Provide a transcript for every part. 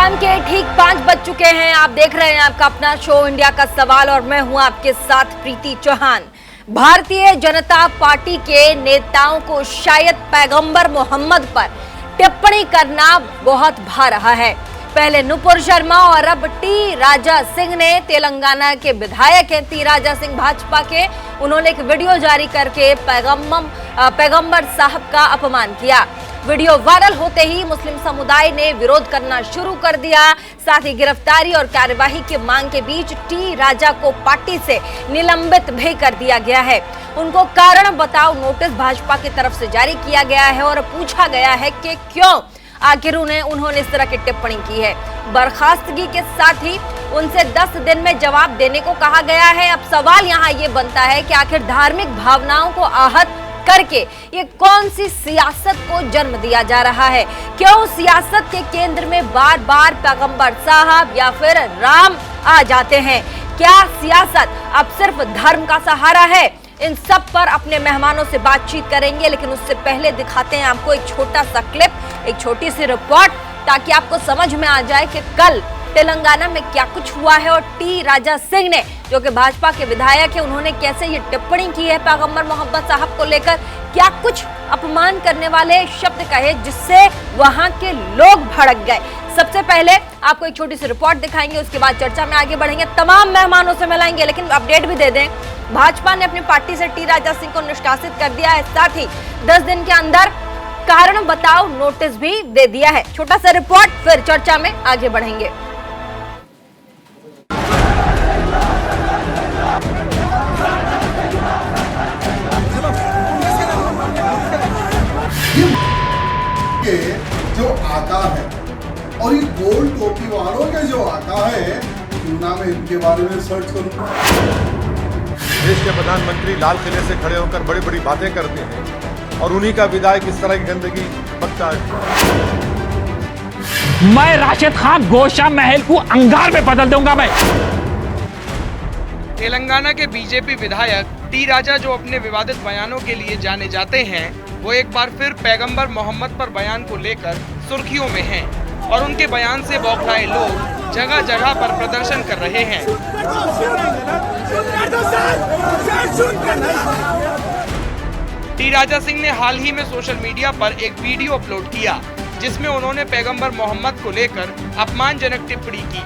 शाम के ठीक 5 बज चुके हैं। आप देख रहे हैं आपका अपना शो इंडिया का सवाल और मैं हूं आपके साथ प्रीति चौहान। भारतीय जनता पार्टी के नेताओं को शायद पैगंबर मोहम्मद पर टिप्पणी करना बहुत भा रहा है। पहले नुपुर शर्मा और अब टी राजा सिंह ने, तेलंगाना के विधायक हैं टी राजा सिंह भाजपा के, उन्होंने एक वीडियो जारी करके पैगंबर साहब का अपमान किया। वीडियो वायरल होते ही मुस्लिम समुदाय ने विरोध करना शुरू कर दिया। साथ ही गिरफ्तारी और कार्यवाही की मांग के बीच टी राजा को पार्टी से निलंबित भी कर दिया गया है। उनको कारण बताओ नोटिस भाजपा की तरफ से जारी किया गया है और पूछा गया है कि क्यों आखिर उन्होंने इस तरह की टिप्पणी की है। बर्खास्तगी के साथ ही उनसे 10 दिन में जवाब देने को कहा गया है। अब सवाल यहाँ ये बनता है कि आखिर धार्मिक भावनाओं को आहत करके ये कौन सी सियासत को जन्म दिया जा रहा है? क्यों सियासत के केंद्र में बार बार पैगंबर साहब या फिर राम आ जाते हैं? क्या सियासत अब सिर्फ धर्म का सहारा है? इन सब पर अपने मेहमानों से बातचीत करेंगे, लेकिन उससे पहले दिखाते हैं आपको एक छोटा सा क्लिप, एक छोटी सी रिपोर्ट, ताकि आपको समझ में आ जाए कि कल तेलंगाना में क्या कुछ हुआ है और टी राजा सिंह ने, जो कि भाजपा के विधायक है, उन्होंने कैसे ये टिप्पणी की है पैगंबर मोहम्मद साहब को लेकर। क्या कुछ अपमान करने वाले शब्द कहे जिससे वहां के लोग भड़क गए। सबसे पहले आपको एक छोटी सी रिपोर्ट दिखाएंगे, उसके बाद चर्चा में आगे बढ़ेंगे, तमाम मेहमानों से मिलाएंगे। लेकिन अपडेट भी दे दें, भाजपा ने अपनी पार्टी से टी राजा सिंह को निष्कासित कर दिया है। साथ ही 10 दिन के अंदर कारण बताओ नोटिस भी दे दिया है। छोटा सा रिपोर्ट, फिर चर्चा में आगे बढ़ेंगे। जो आका है और ये गोल टोपी वालों के जो आका है, क्यों ना मैं इनके बारे में सर्च करूं। देश के प्रधानमंत्री लाल किले से खड़े होकर बड़ी बड़ी बातें करते हैं और उन्हीं का विधायक इस तरह की गंदगी बकता है। मैं राशिद खान गोशा महल को अंगार में बदल दूंगा। मैं तेलंगाना के बीजेपी विधायक टी राजा, जो अपने विवादित बयानों के लिए जाने जाते हैं, वो एक बार फिर पैगंबर मोहम्मद पर बयान को लेकर सुर्खियों में हैं और उनके बयान से बौखलाए लोग जगह जगह पर प्रदर्शन कर रहे हैं। टी राजा सिंह ने हाल ही में सोशल मीडिया पर एक वीडियो अपलोड किया, जिसमें उन्होंने पैगंबर मोहम्मद को लेकर अपमानजनक टिप्पणी की।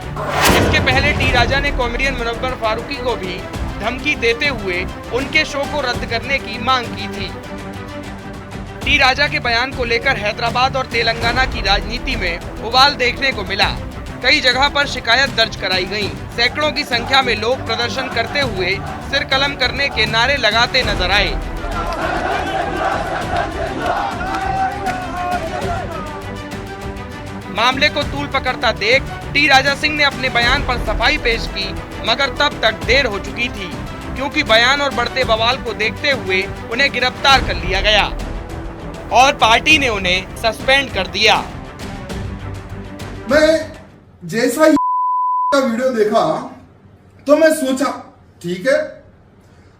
इसके पहले टी राजा ने कॉमेडियन मुनव्वर फारूकी को भी धमकी देते हुए उनके शो को रद्द करने की मांग की थी। टी राजा के बयान को लेकर हैदराबाद और तेलंगाना की राजनीति में उबाल देखने को मिला। कई जगह पर शिकायत दर्ज कराई गई। सैकड़ों की संख्या में लोग प्रदर्शन करते हुए सिर कलम करने के नारे लगाते नजर आए। मामले को तूल पकड़ता देख टी राजा सिंह ने अपने बयान पर सफाई पेश की, मगर तब तक देर हो चुकी थी, क्योंकि बयान और बढ़ते बवाल को देखते हुए उन्हें गिरफ्तार कर लिया गया और पार्टी ने उन्हें सस्पेंड कर दिया। मैं जैसा का वीडियो देखा तो मैं सोचा, ठीक है,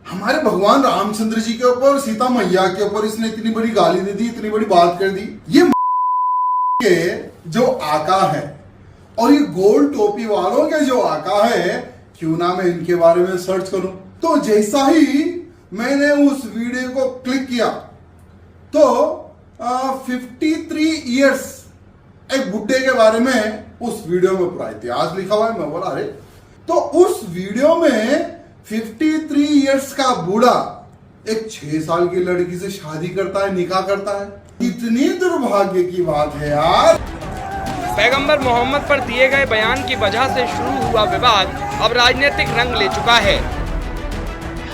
हमारे भगवान रामचंद्र जी के ऊपर, सीता मैया के ऊपर इसने इतनी बड़ी गाली दे दी, इतनी बड़ी बात कर दी। ये के जो आका है और ये गोल टोपी वालों के जो आका है, क्यों ना मैं इनके बारे में सर्च करूं। तो जैसा ही मैंने उस वीडियो को क्लिक किया तो 53 इयर्स एक बुड्ढे के बारे में उस वीडियो में पूरा इतिहास लिखा हुआ है। मैं बोला अरे, तो उस वीडियो में 53 इयर्स का बूढ़ा एक 6 साल की लड़की से शादी करता है, निकाह करता है। इतनी दुर्भाग्य की बात है यार। पैगंबर मोहम्मद पर दिए गए बयान की वजह से शुरू हुआ विवाद अब राजनीतिक रंग ले चुका है।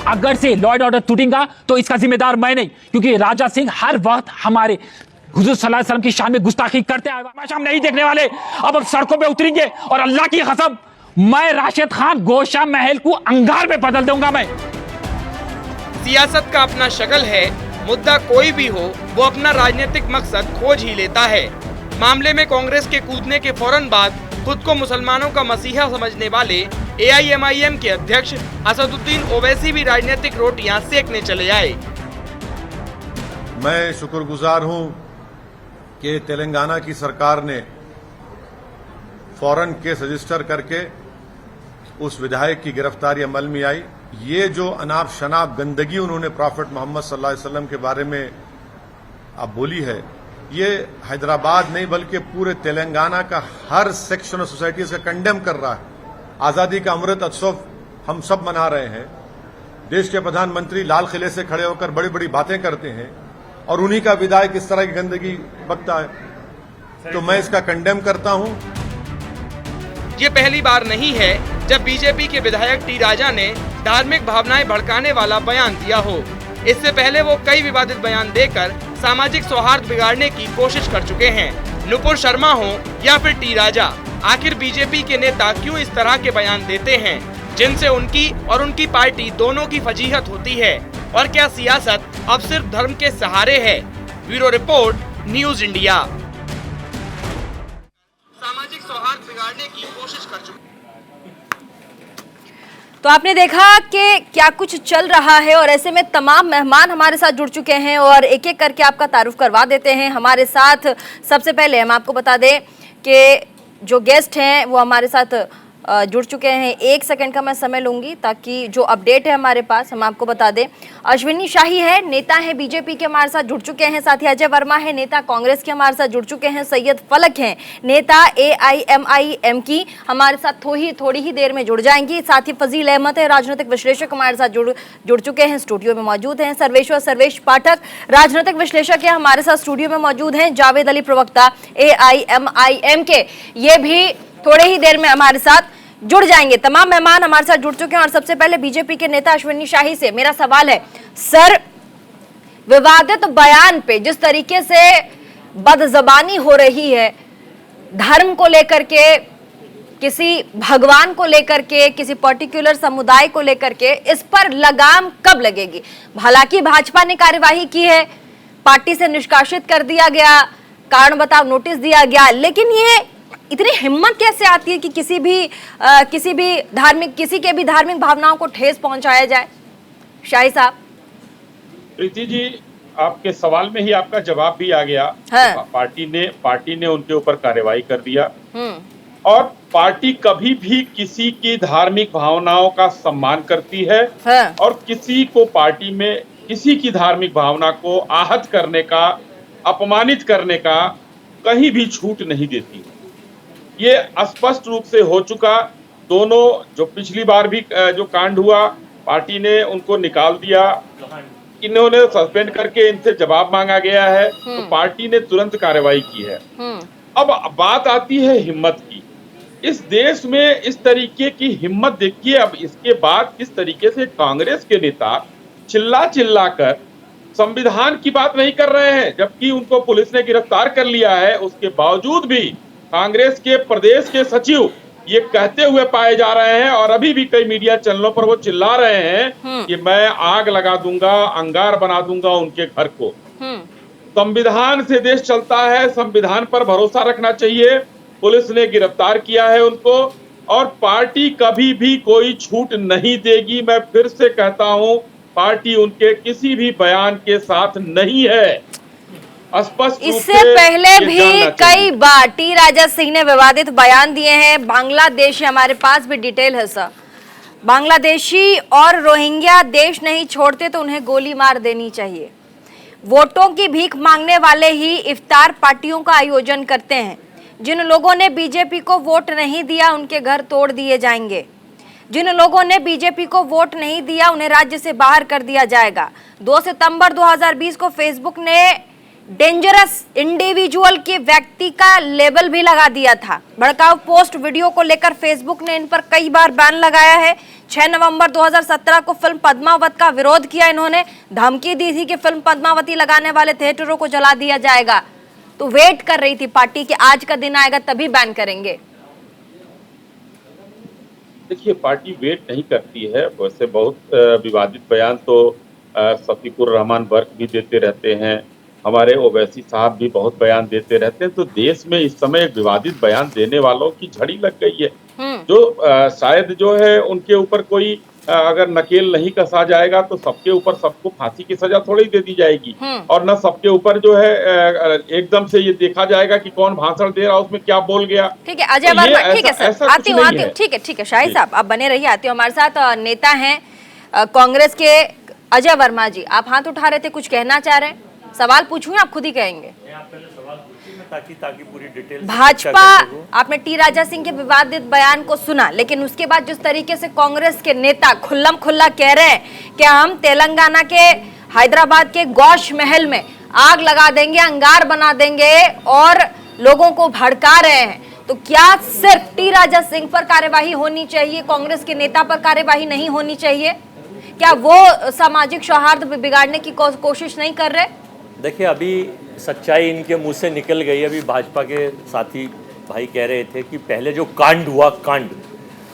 अगर से लॉ एंड ऑर्डर टूटेगा तो इसका जिम्मेदार मैं नहीं, क्योंकि राजा सिंह हर वक्त हमारे हुजूर सल्लल्लाहु अलैहि वसल्लम की शान में गुस्ताखी करते हैं। हम नहीं देखने वाले, अब सड़कों पे उतरेंगे और अल्लाह की कसम मैं राशिद खान गोशा महल को अंगार में बदल दूंगा। मैं सियासत का अपना शक्ल है, मुद्दा कोई भी हो वो अपना राजनीतिक मकसद खोज ही लेता है। मामले में कांग्रेस के कूदने के फौरन बाद खुद को मुसलमानों का मसीहा समझने वाले AIMIM के अध्यक्ष असदुद्दीन ओवैसी भी राजनीतिक रोटियां सेकने चले आए। मैं शुक्रगुजार हूं कि तेलंगाना की सरकार ने फौरन केस रजिस्टर करके उस विधायक की गिरफ्तारी अमल में आई। ये जो अनाप शनाप गंदगी उन्होंने प्रॉफेट मोहम्मद सल्लल्लाहु अलैहि वसल्लम के बारे में अब बोली है, ये हैदराबाद नहीं बल्कि पूरे तेलंगाना का हर सेक्शन ऑफ सोसाइटी इसका कंडेम कर रहा है। आजादी का अमृत उत्सव हम सब मना रहे हैं। देश के प्रधानमंत्री लाल किले से खड़े होकर बड़ी बड़ी बातें करते हैं और उन्हीं का विधायक इस तरह की गंदगी बकता है, तो मैं इसका कंडेम करता हूं। ये पहली बार नहीं है जब बीजेपी के विधायक टी राजा ने धार्मिक भावनाएं भड़काने वाला बयान दिया हो। इससे पहले वो कई विवादित बयान देकर सामाजिक सौहार्द बिगाड़ने की कोशिश कर चुके हैं। नुपुर शर्मा हो या फिर टी राजा, आखिर बीजेपी के नेता क्यों इस तरह के बयान देते हैं जिनसे उनकी और उनकी पार्टी दोनों की फजीहत होती है? और क्या सियासत अब सिर्फ धर्म के सहारे है? Bureau report, news India. सामाजिक सौहार्द बिगाड़ने की कोशिश कर चुके। तो आपने देखा कि क्या कुछ चल रहा है और ऐसे में तमाम मेहमान हमारे साथ जुड़ चुके हैं और एक एक करके आपका तारुफ करवा देते हैं हमारे साथ। सबसे पहले हम आपको बता दें कि जो गेस्ट हैं वो हमारे साथ जुड़ चुके हैं। 1 सेकंड का मैं समय लूंगी ताकि जो अपडेट है हमारे पास हम आपको बता दें। अश्विनी शाही है, नेता है बीजेपी के, हमारे साथ जुड़ चुके हैं। साथ ही अजय वर्मा है, नेता कांग्रेस के, हमारे साथ जुड़ चुके हैं। सैयद फलक हैं, नेता AIMIM की, हमारे साथ थोड़ी ही देर में जुड़ जाएंगी। साथ ही फजील अहमद है, राजनीतिक विश्लेषक, हमारे साथ जुड़ चुके हैं, स्टूडियो में मौजूद हैं। सर्वेश पाठक, राजनीतिक विश्लेषक है, हमारे साथ स्टूडियो में मौजूद हैं। जावेद अली, प्रवक्ता AIMIM के, ये भी थोड़े ही देर में हमारे साथ जुड़ जाएंगे। तमाम मेहमान हमारे साथ जुड़ चुके हैं और सबसे पहले बीजेपी के नेता अश्विनी शाही से मेरा सवाल है, सर, विवादित बयान पे जिस तरीके से बदजबानी हो रही है, धर्म को लेकर के, किसी भगवान को लेकर के, किसी पर्टिकुलर समुदाय को लेकर के, इस पर लगाम कब लगेगी? हालांकि भाजपा ने कार्यवाही की है, पार्टी से निष्कासित कर दिया गया, कारण बताओ नोटिस दिया गया, लेकिन ये इतनी हिम्मत कैसे आती है कि किसी के भी धार्मिक भावनाओं को ठेस पहुंचाया जाए? शाही साहब। प्रीति जी, आपके सवाल में ही आपका जवाब भी आ गया। हाँ। पार्टी ने उनके ऊपर कार्रवाई कर दिया और पार्टी कभी भी किसी की धार्मिक भावनाओं का सम्मान करती है। हाँ। और किसी को पार्टी में किसी की धार्मिक भावना को आहत करने का, अपमानित करने का कहीं भी छूट नहीं देती। ये स्पष्ट रूप से हो चुका। दोनों जो पिछली बार भी जो कांड हुआ, पार्टी ने उनको निकाल दिया, इन्होंने सस्पेंड करके इनसे जवाब मांगा गया है, तो पार्टी ने तुरंत कार्रवाई की है। अब बात आती है हिम्मत की। इस देश में इस तरीके की हिम्मत देखिए। अब इसके बाद किस तरीके से कांग्रेस के नेता चिल्ला कर संविधान की बात नहीं कर रहे हैं, जबकि उनको पुलिस ने गिरफ्तार कर लिया है। उसके बावजूद भी कांग्रेस के प्रदेश के सचिव ये कहते हुए पाए जा रहे हैं और अभी भी कई मीडिया चैनलों पर वो चिल्ला रहे हैं कि मैं आग लगा दूंगा, अंगार बना दूंगा उनके घर को। संविधान से देश चलता है, संविधान पर भरोसा रखना चाहिए। पुलिस ने गिरफ्तार किया है उनको और पार्टी कभी भी कोई छूट नहीं देगी। मैं फिर से कहता हूं, पार्टी उनके किसी भी बयान के साथ नहीं है। इससे पहले भी कई बार टी राजा सिंह ने विवादित बयान दिए हैं। बांग्लादेशी, हमारे पास भी डिटेल है सर, बांग्लादेशी और रोहिंग्या देश नहीं छोड़ते तो उन्हें गोली मार देनी चाहिए। वोटों की भीख मांगने वाले ही इफ्तार पार्टियों का आयोजन करते हैं। जिन लोगों ने बीजेपी को वोट नहीं दिया उनके घर तोड़ दिए जाएंगे। जिन लोगों ने बीजेपी को वोट नहीं दिया उन्हें राज्य से बाहर कर दिया जाएगा। 2 सितंबर 2020 को फेसबुक ने डेंजरस इंडिविजुअल के व्यक्ति का लेबल भी लगा दिया था। भड़काऊ पोस्ट वीडियो को लेकर फेसबुक ने इन पर कई बार बैन लगाया है। 6 नवंबर 2017 को फिल्म पद्मावत का विरोध किया इन्होंने, धमकी दी थी कि फिल्म पद्मावती लगाने वाले थिएटरों को जला दिया जाएगा। तो वेट कर रही थी पार्टी कि आज का दिन आएगा तभी बैन करेंगे। देखिए, पार्टी वेट नहीं करती है। वैसे बहुत विवादित बयान तो शफीकुर रहमान वर्क भी देते रहते हैं, हमारे ओवैसी साहब भी बहुत बयान देते रहते हैं। तो देश में इस समय विवादित बयान देने वालों की झड़ी लग गई है, जो शायद जो है उनके ऊपर कोई अगर नकेल नहीं कसा जाएगा तो सबके ऊपर सबको फांसी की सजा थोड़ी दे दी जाएगी, और न सबके ऊपर जो है एकदम से ये देखा जाएगा कि कौन भाषण दे रहा उसमें क्या बोल गया। ठीक है अजय वर्मा, ठीक है सर, आती हूँ, ठीक है शाहिद साहब आप बने रहिए, आती हूँ। हमारे साथ नेता हैं कांग्रेस के अजय वर्मा जी, आप हाथ उठा रहे थे, कुछ कहना चाह रहे हैं? सवाल पूछूं आप खुद ही कहेंगे? ताकि पूरी डिटेल भाजपा, आपने टी राजा सिंह के विवादित बयान को सुना, लेकिन उसके बाद जिस तरीके से कांग्रेस के नेता खुल्लम खुल्ला कह रहे हैं कि हम तेलंगाना के हैदराबाद के गौश महल में आग लगा देंगे, अंगार बना देंगे और लोगों को भड़का रहे हैं, तो क्या सिर्फ टी राजा सिंह पर कार्यवाही होनी चाहिए, कांग्रेस के नेता पर कार्यवाही नहीं होनी चाहिए? क्या वो सामाजिक सौहार्द बिगाड़ने की कोशिश नहीं कर रहे? देखिए, अभी सच्चाई इनके मुंह से निकल गई। अभी भाजपा के साथी भाई कह रहे थे कि पहले जो कांड हुआ, कांड,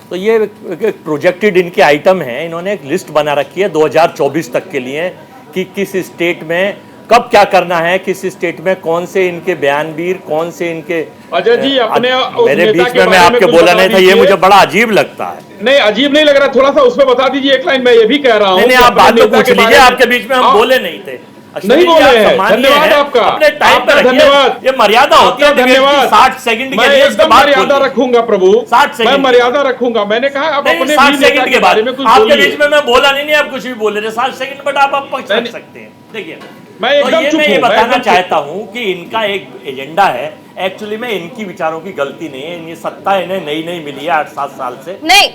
तो ये एक प्रोजेक्टेड इनके आइटम है। इन्होंने एक लिस्ट बना रखी है 2024 तक के लिए कि किस स्टेट में कब क्या करना है, किस स्टेट में कौन से इनके बयानवीर, कौन से इनके अजय जी अपने मेरे बीच में मैं आपके बोला नहीं था, ये मुझे बड़ा अजीब लगता है। नहीं, अजीब नहीं लग रहा, थोड़ा सा उसमें बता दीजिए एक लाइन। मैं ये भी कह रहा हूँ, नहीं आप बात तो पूछ लीजिए, आपके बीच में हम बोले नहीं थे, नहीं बोले हैं। धन्यवाद आपका, अपने टाइम पर धन्यवाद। ये मर्यादा होती है, धन्यवाद। 60 सेकंड मैं एकदम मर्यादा रखूंगा प्रभु, 60 सेकंड मैं मर्यादा रखूंगा। मैंने कहा आप अपने 60 सेकंड के बारे में कुछ आपके बीच में मैं बोला नहीं, आप कुछ भी बोल रहे थे 60 सेकंड, बट आप पक्ष रख सकते हैं। देखिए, मैं एकदम चुप हूं, ये बताना चाहता हूं कि इनका एक एजेंडा है। एक्चुअली में इनकी विचारों की गलती नहीं है, ये सत्ता इन्हें नई नई मिली है 8-7 साल से। नहीं,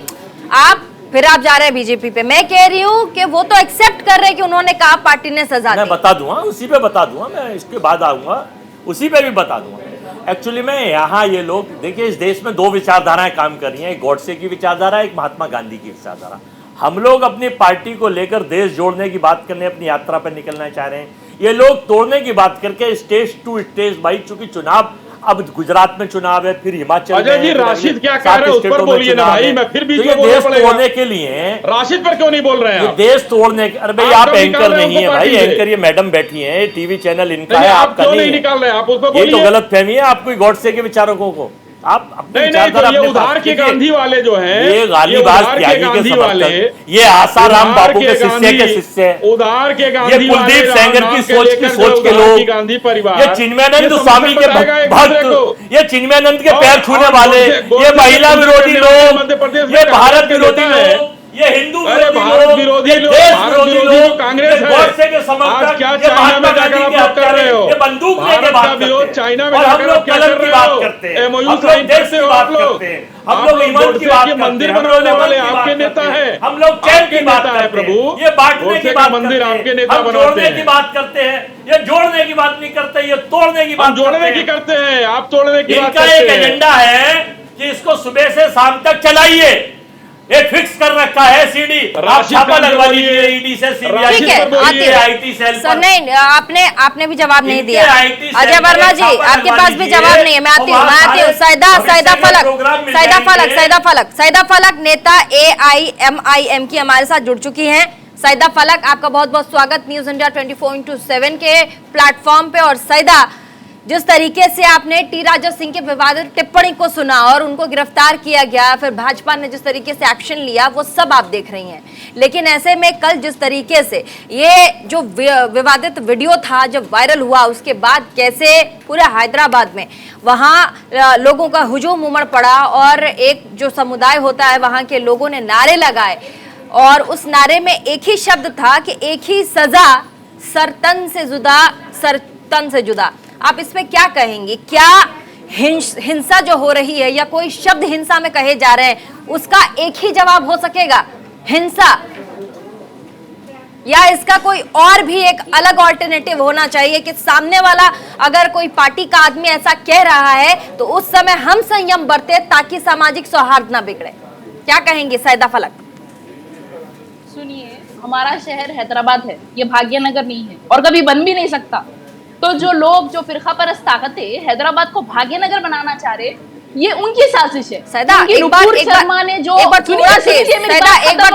आप फिर आप जा रहे हैं बीजेपी पे। मैं कह रही हूँ कि वो तो एक्सेप्ट कर रहे हैं कि उन्होंने कहा पार्टी ने सजा दी। मैं बता दूंगा, उसी पे बता दूंगा, मैं इसके बाद आऊंगा उसी पे भी बता दूंगा। एक्चुअली में यहाँ ये लोग देखिए, इस देश में 2 विचारधाराएं काम कर रही हैं, एक गॉडसे की विचारधारा, एक महात्मा गांधी की विचारधारा। हम लोग अपनी पार्टी को लेकर देश जोड़ने की बात करने, अपनी यात्रा पर निकलना चाह रहे हैं। ये लोग तोड़ने की बात करके स्टेज टू स्टेज, भाई चूंकि चुनाव अब गुजरात में चुनाव है, फिर हिमाचल में। अजय जी, राशिद क्या कह रहे हैं उस पर बोलिए ना भाई, मैं फिर बीच में देश तोड़ने के लिए राशिद पर क्यों नहीं बोल रहे हैं? देश तोड़ने के, अरे भाई आप एंकर नहीं है भाई, एंकर ये मैडम बैठी है, टीवी चैनल इनका है, आपका नहीं निकाल रहे हैं आप, उस पर ये तो गलत फहमी है आपको गॉडसे के विचारों को। आप अपने विचारधारा, ये उधार के गांधी वाले जो हैं, ये गालीबाज त्यागी के समर्थक, ये आसाराम बापू के शिष्य, उधार के गांधी, ये कुलदीप सेंगर की सोच के लोग, गांधी परिवार, ये चिन्मयानंद स्वामी के भक्त, ये चिन्मयानंद के पैर छूने वाले, ये महिला विरोधी लोग, ये भारत विरोधी लोग, ये हिंदू विरोधी लोग, भारत विरोधी लोग कांग्रेस है। आज क्या चाइना में जाकर आप लोग कर रहे हो? ये बंदूक भारत का विरोध चाइना में जाकर आप क्या कर रहे हो? एमओयू साइन करते हो आप लोग। हम लोग ईमान की बात करते हैं, मंदिर बनवाने वाले आपके नेता हैं, हम लोग चैन की बात करते हैं प्रभु। ये बांटने की बात मंदिर आपके नेता हम जोड़ने की बात करते हैं, ये जोड़ने की बात नहीं करते, ये तोड़ने की बात जोड़ने की करते हैं, आप तोड़ने की बात करते हैं। इनका एक एजेंडा है कि इसको सुबह से शाम तक चलाइए, एक फिक्स कर रखा है सीडी, छापा लगवा लीजिए ईडी से, सीबीआई से, आईटी सेल पर। नहीं, आपने भी जवाब नहीं दिया अजय वर्मा जी, आपके पास भी जवाब नहीं है। मैं आती हूँ सैदा फलक नेता AIMIM की हमारे साथ जुड़ चुकी हैं। सैदा फलक, आपका बहुत बहुत स्वागत न्यूज इंडिया 24/7 के प्लेटफॉर्म पे। और सैदा, जिस तरीके से आपने टी राजा सिंह के विवादित टिप्पणी को सुना और उनको गिरफ्तार किया गया, फिर भाजपा ने जिस तरीके से एक्शन लिया, वो सब आप देख रही हैं। लेकिन ऐसे में कल जिस तरीके से ये जो विवादित वीडियो था जब वायरल हुआ, उसके बाद कैसे पूरे हैदराबाद में वहाँ लोगों का हुजूम उमड़ पड़ा और एक जो समुदाय होता है वहाँ के लोगों ने नारे लगाए, और उस नारे में एक ही शब्द था कि एक ही सजा, सरतन से जुदा, सरतन से जुदा। आप इसमें क्या कहेंगे? क्या हिंसा जो हो रही है या कोई शब्द हिंसा में कहे जा रहे हैं, उसका एक ही जवाब हो सकेगा, हिंसा, या इसका कोई और भी एक अलग ऑल्टरनेटिव होना चाहिए कि सामने वाला अगर कोई पार्टी का आदमी ऐसा कह रहा है तो उस समय हम संयम बरते ताकि सामाजिक सौहार्द ना बिगड़े? क्या कहेंगे सैदा फलक? सुनिए, हमारा शहर हैदराबाद है, ये भाग्यनगर नहीं है और कभी बन भी नहीं सकता। तो जो लोग, जो फिरका परस्त ताकतें हैदराबाद को भाग्यनगर बनाना चाह रहे, ये उनकी साजिश है। सैदा, एक बार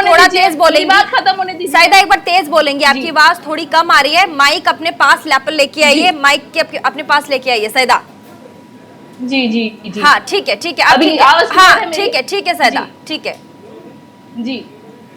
थोड़ा तेज बोलेंगी, बात खत्म होने दी। सैदा, एक बार तेज बोलेंगी, आपकी आवाज थोड़ी कम आ रही है। माइक अपने पास लैपल लेके आइए, माइक के अपने पास लेके आइए सैदा। जी। हाँ ठीक है, अभी हाँ ठीक है सैदा, ठीक है जी।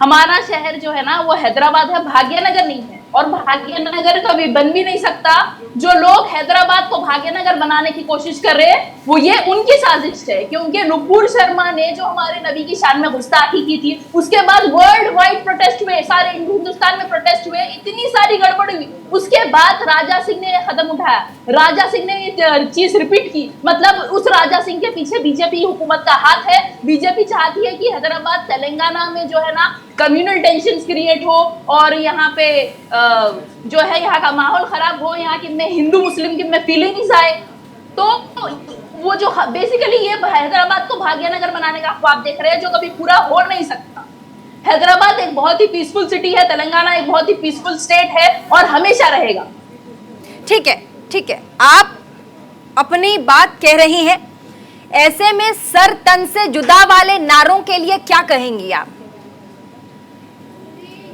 हमारा शहर जो है ना वो हैदराबाद है, भाग्यनगर नहीं है। और भाग्यनगर कभी बन भी नहीं सकता। जो लोग हैदराबाद को भाग्यनगर बनाने की कोशिश कर रहे हैं वो ये उनकी साजिश है, क्योंकि नुपुर शर्मा ने जो हमारे नबी की शान में गुस्ताखी की थी, उसके बाद वर्ल्ड वाइड प्रोटेस्ट हुए, सारे हिंदुस्तान में प्रोटेस्ट हुए, इतनी सारी गड़बड़ हुई। उसके बाद राजा सिंह ने कदम उठाया, राजा सिंह ने ये चीज रिपीट की। मतलब उस राजा सिंह के पीछे बीजेपी हुकूमत का हाथ है। बीजेपी चाहती है कि हैदराबाद तेलंगाना में जो है ना कम्युनल टेंशन क्रिएट हो और यहाँ पे जो है यहाँ का माहौल खराब हो, यहाँ की में हिंदू मुस्लिम की में फीलिंग्स आए। तो वो जो बेसिकली ये हैदराबाद को भाग्यनगर बनाने का ख्वाब देख रहे हैं जो कभी पूरा हो नहीं सकता। हैदराबाद एक बहुत ही पीसफुल सिटी है, तेलंगाना एक बहुत ही पीसफुल स्टेट है और हमेशा रहेगा। ठीक है, ठीक है, आप अपनी बात कह रही हैं। ऐसे में सर तन से जुदा वाले नारों के लिए क्या कहेंगी आप?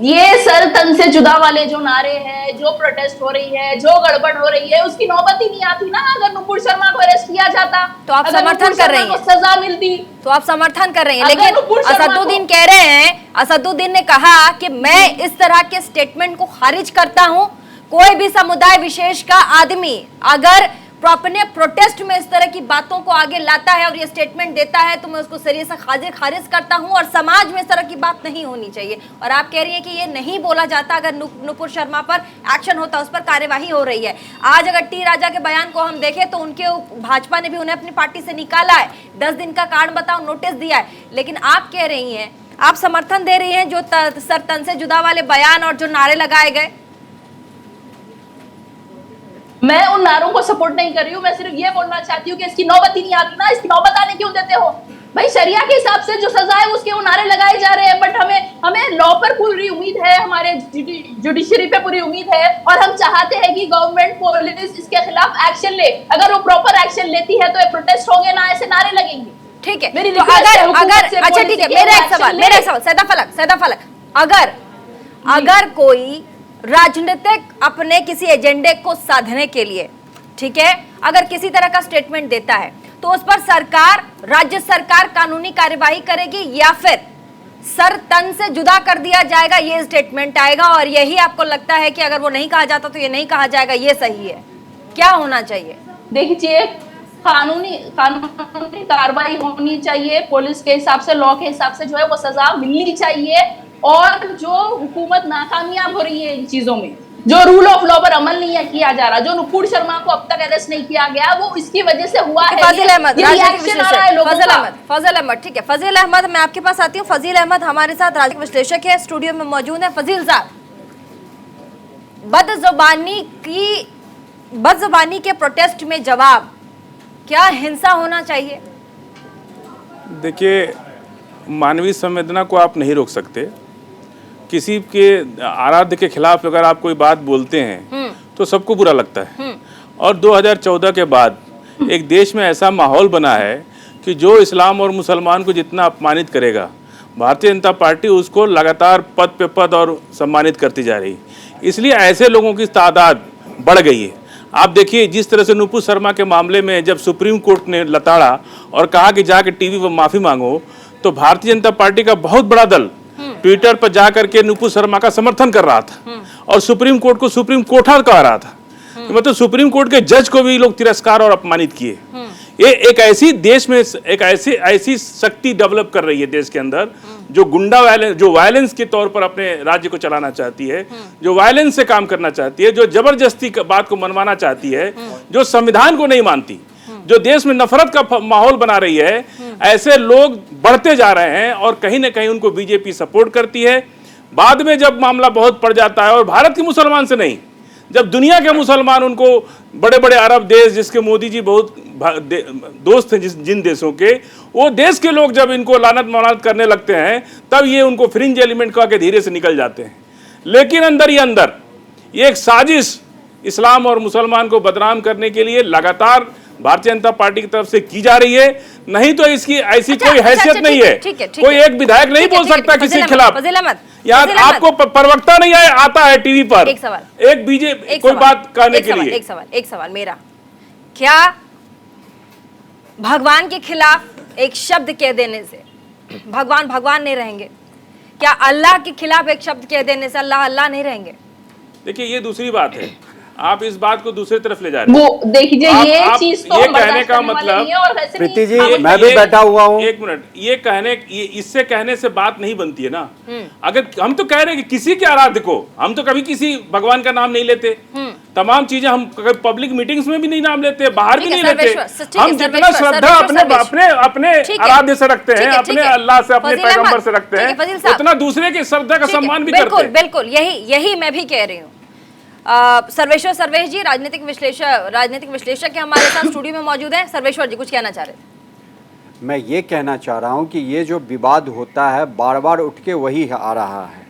ये सर तन से जुदा वाले जो नारे हैं, जो प्रोटेस्ट हो रही है, जो गड़बड़ हो रही है, उसकी नौबत ही नहीं आती ना अगर नुपुर शर्मा को अरेस्ट किया जाता। तो आप समर्थन कर रही हैं, सजा मिलती तो आप समर्थन कर रही हैं। लेकिन असदुद्दीन कह रहे हैं, असदुद्दीन ने कहा कि मैं इस तरह के स्टेटमेंट को खारिज करता हूं। कोई भी समुदाय विशेष का आदमी अगर अपने प्रोटेस्ट में इस तरह की बातों को आगे लाता है और ये स्टेटमेंट देता है तो मैं उसको सरिये से खारिज करता हूं और समाज में इस तरह की बात नहीं होनी चाहिए। और आप कह रही हैं कि ये नहीं बोला जाता, अगर नुपुर शर्मा पर एक्शन होता, उस पर कार्यवाही हो रही है। आज अगर टी राजा के बयान को हम देखें तो उनके भाजपा ने भी उन्हें अपनी पार्टी से निकाला है, 10 दिन का कारण बताओ नोटिस दिया है। लेकिन आप कह रही हैं, आप समर्थन दे रही हैं जो सर तन से जुदा वाले बयान और जो नारे लगाए गए। मैं उन नारों को सपोर्ट नहीं कर रही हूँ, मैं सिर्फ ये बोलना चाहती हूँ कि इसकी नौबत ही नहीं आती ना, इसकी नौबत आने क्यों देते हो भाई? शरिया के हिसाब से जो सजा है उसके वो नारे लगाए जा रहे हैं, बट हमें लॉ पर पूरी उम्मीद है, हमारे जुडिशरी पे पूरी उम्मीद है और हम चाहते हैं कि गवर्नमेंट पुलिस इसके खिलाफ एक्शन ले। अगर वो प्रॉपर एक्शन लेती है तो ये प्रोटेस्ट होंगे ना, ऐसे नारे लगेंगे। ठीक है, तो अगर अच्छा ठीक है, मेरा एक सवाल सैदा फलक, अगर कोई राजनीतिक अपने किसी एजेंडे को साधने के लिए, ठीक है, अगर किसी तरह का स्टेटमेंट देता है तो उस पर सरकार, राज्य सरकार कानूनी कार्यवाही करेगी या फिर सर तन से जुदा कर दिया जाएगा, ये स्टेटमेंट आएगा? और यही आपको लगता है कि अगर वो नहीं कहा जाता तो ये नहीं कहा जाएगा, ये सही है? क्या होना चाहिए? देखिए, कानूनी कार्रवाई होनी चाहिए, पुलिस के हिसाब से, लॉ के हिसाब से जो है वो सजा मिलनी चाहिए। और जो हुकूमत नाकामयाब हो रही है इन चीजों में, जो रूल ऑफ लॉ पर अमल नहीं किया जा रहा, जो नुपुर शर्मा को अब तक अरेस्ट नहीं किया गया, वो इसकी वजह से हुआ है। फजील अहमद, फजील अहमद, ठीक है, फजील अहमद, मैं आपके पास आती हूँ। फजील अहमद हमारे साथ राजनीतिक विश्लेषक है, स्टूडियो में मौजूद है। फजील साहब, बदजुबानी के प्रोटेस्ट में जवाब क्या हिंसा होना चाहिए? देखिए, मानवीय संवेदना को आप नहीं रोक सकते। किसी के आराध्य के खिलाफ अगर आप कोई बात बोलते हैं तो सबको बुरा लगता है। और 2014 के बाद एक देश में ऐसा माहौल बना है कि जो इस्लाम और मुसलमान को जितना अपमानित करेगा, भारतीय जनता पार्टी उसको लगातार पद पे पद और सम्मानित करती जा रही। इसलिए ऐसे लोगों की तादाद बढ़ गई है। आप देखिए, जिस तरह से नुपुर शर्मा के मामले में जब सुप्रीम कोर्ट ने लताड़ा और कहा कि जाके टीवी पर माफ़ी मांगो, तो भारतीय जनता पार्टी का बहुत बड़ा दल ट्विटर पर जाकर के नुपुर शर्मा का समर्थन कर रहा था और सुप्रीम कोर्ट को सुप्रीम कोठा कह रहा था। मतलब सुप्रीम कोर्ट के जज को भी लोग तिरस्कार और अपमानित किए। ये एक ऐसी देश में एक ऐसी शक्ति डेवलप कर रही है देश के अंदर, जो गुंडा वायलेंस, जो वायलेंस के तौर पर अपने राज्य को चलाना चाहती है, जो वायलेंस से काम करना चाहती है, जो जबरदस्ती बात को मनवाना चाहती है, जो संविधान को नहीं मानती, जो देश में नफरत का माहौल बना रही है। ऐसे लोग बढ़ते जा रहे हैं और कहीं ना कहीं उनको बीजेपी सपोर्ट करती है। बाद में जब मामला बहुत पड़ जाता है, और भारत के मुसलमान से नहीं, जब दुनिया के मुसलमान उनको, बड़े बड़े अरब देश जिसके मोदी जी बहुत दोस्त हैं जिन देशों के, वो देश के लोग जब इनको लानत मौलानत करने लगते हैं, तब ये उनको फ्रिंज एलिमेंट कह के धीरे से निकल जाते हैं। लेकिन अंदर ही अंदर ये एक साजिश इस्लाम और मुसलमान को बदनाम करने के लिए लगातार भारतीय जनता पार्टी की तरफ से की जा रही है। नहीं तो इसकी ऐसी कोई हैसियत नहीं है। कोई एक विधायक नहीं बोल सकता किसी के खिलाफ। यहाँ आपको प्रवक्ता नहीं आता है टीवी पर एक बीजेपी कोई बात कहने के लिए। एक सवाल मेरा, क्या भगवान के खिलाफ एक शब्द कह देने से भगवान भगवान नहीं रहेंगे? क्या अल्लाह के खिलाफ एक शब्द कह देने से अल्लाह अल्लाह नहीं रहेंगे? देखिए ये दूसरी बात है, आप इस बात को दूसरी तरफ ले जा रहे हैं। वो देखिए ये चीज तो ये हम कहने का बर्दाश्त करने वाले मतलब, नहीं है। और वैसे प्रीति जी भी मैं भी बैठा हुआ हूँ। एक मिनट, ये इससे कहने से बात नहीं बनती है ना। अगर हम तो कह रहे हैं कि किसी के आराध्य को, हम तो कभी किसी भगवान का नाम नहीं लेते, तमाम चीजें हम पब्लिक मीटिंग्स में भी नहीं नाम लेते, बाहर भी नहीं लेते। हम जितना श्रद्धा अपने आराध्य से रखते हैं, अपने अल्लाह से, अपने पैगंबर से रखते हैं, उतना दूसरे की श्रद्धा का सम्मान भी करते हैं। बिल्कुल यही मैं भी कह रही हूँ। सर्वेश्वर सर्वेश जी राजनीतिक विश्लेषक हमारे साथ स्टूडियो में मौजूद हैं। सर्वेश्वर जी कुछ कहना चाह रहे थे? मैं ये कहना चाह रहा हूँ कि ये जो विवाद होता है बार बार उठ के वही आ रहा है।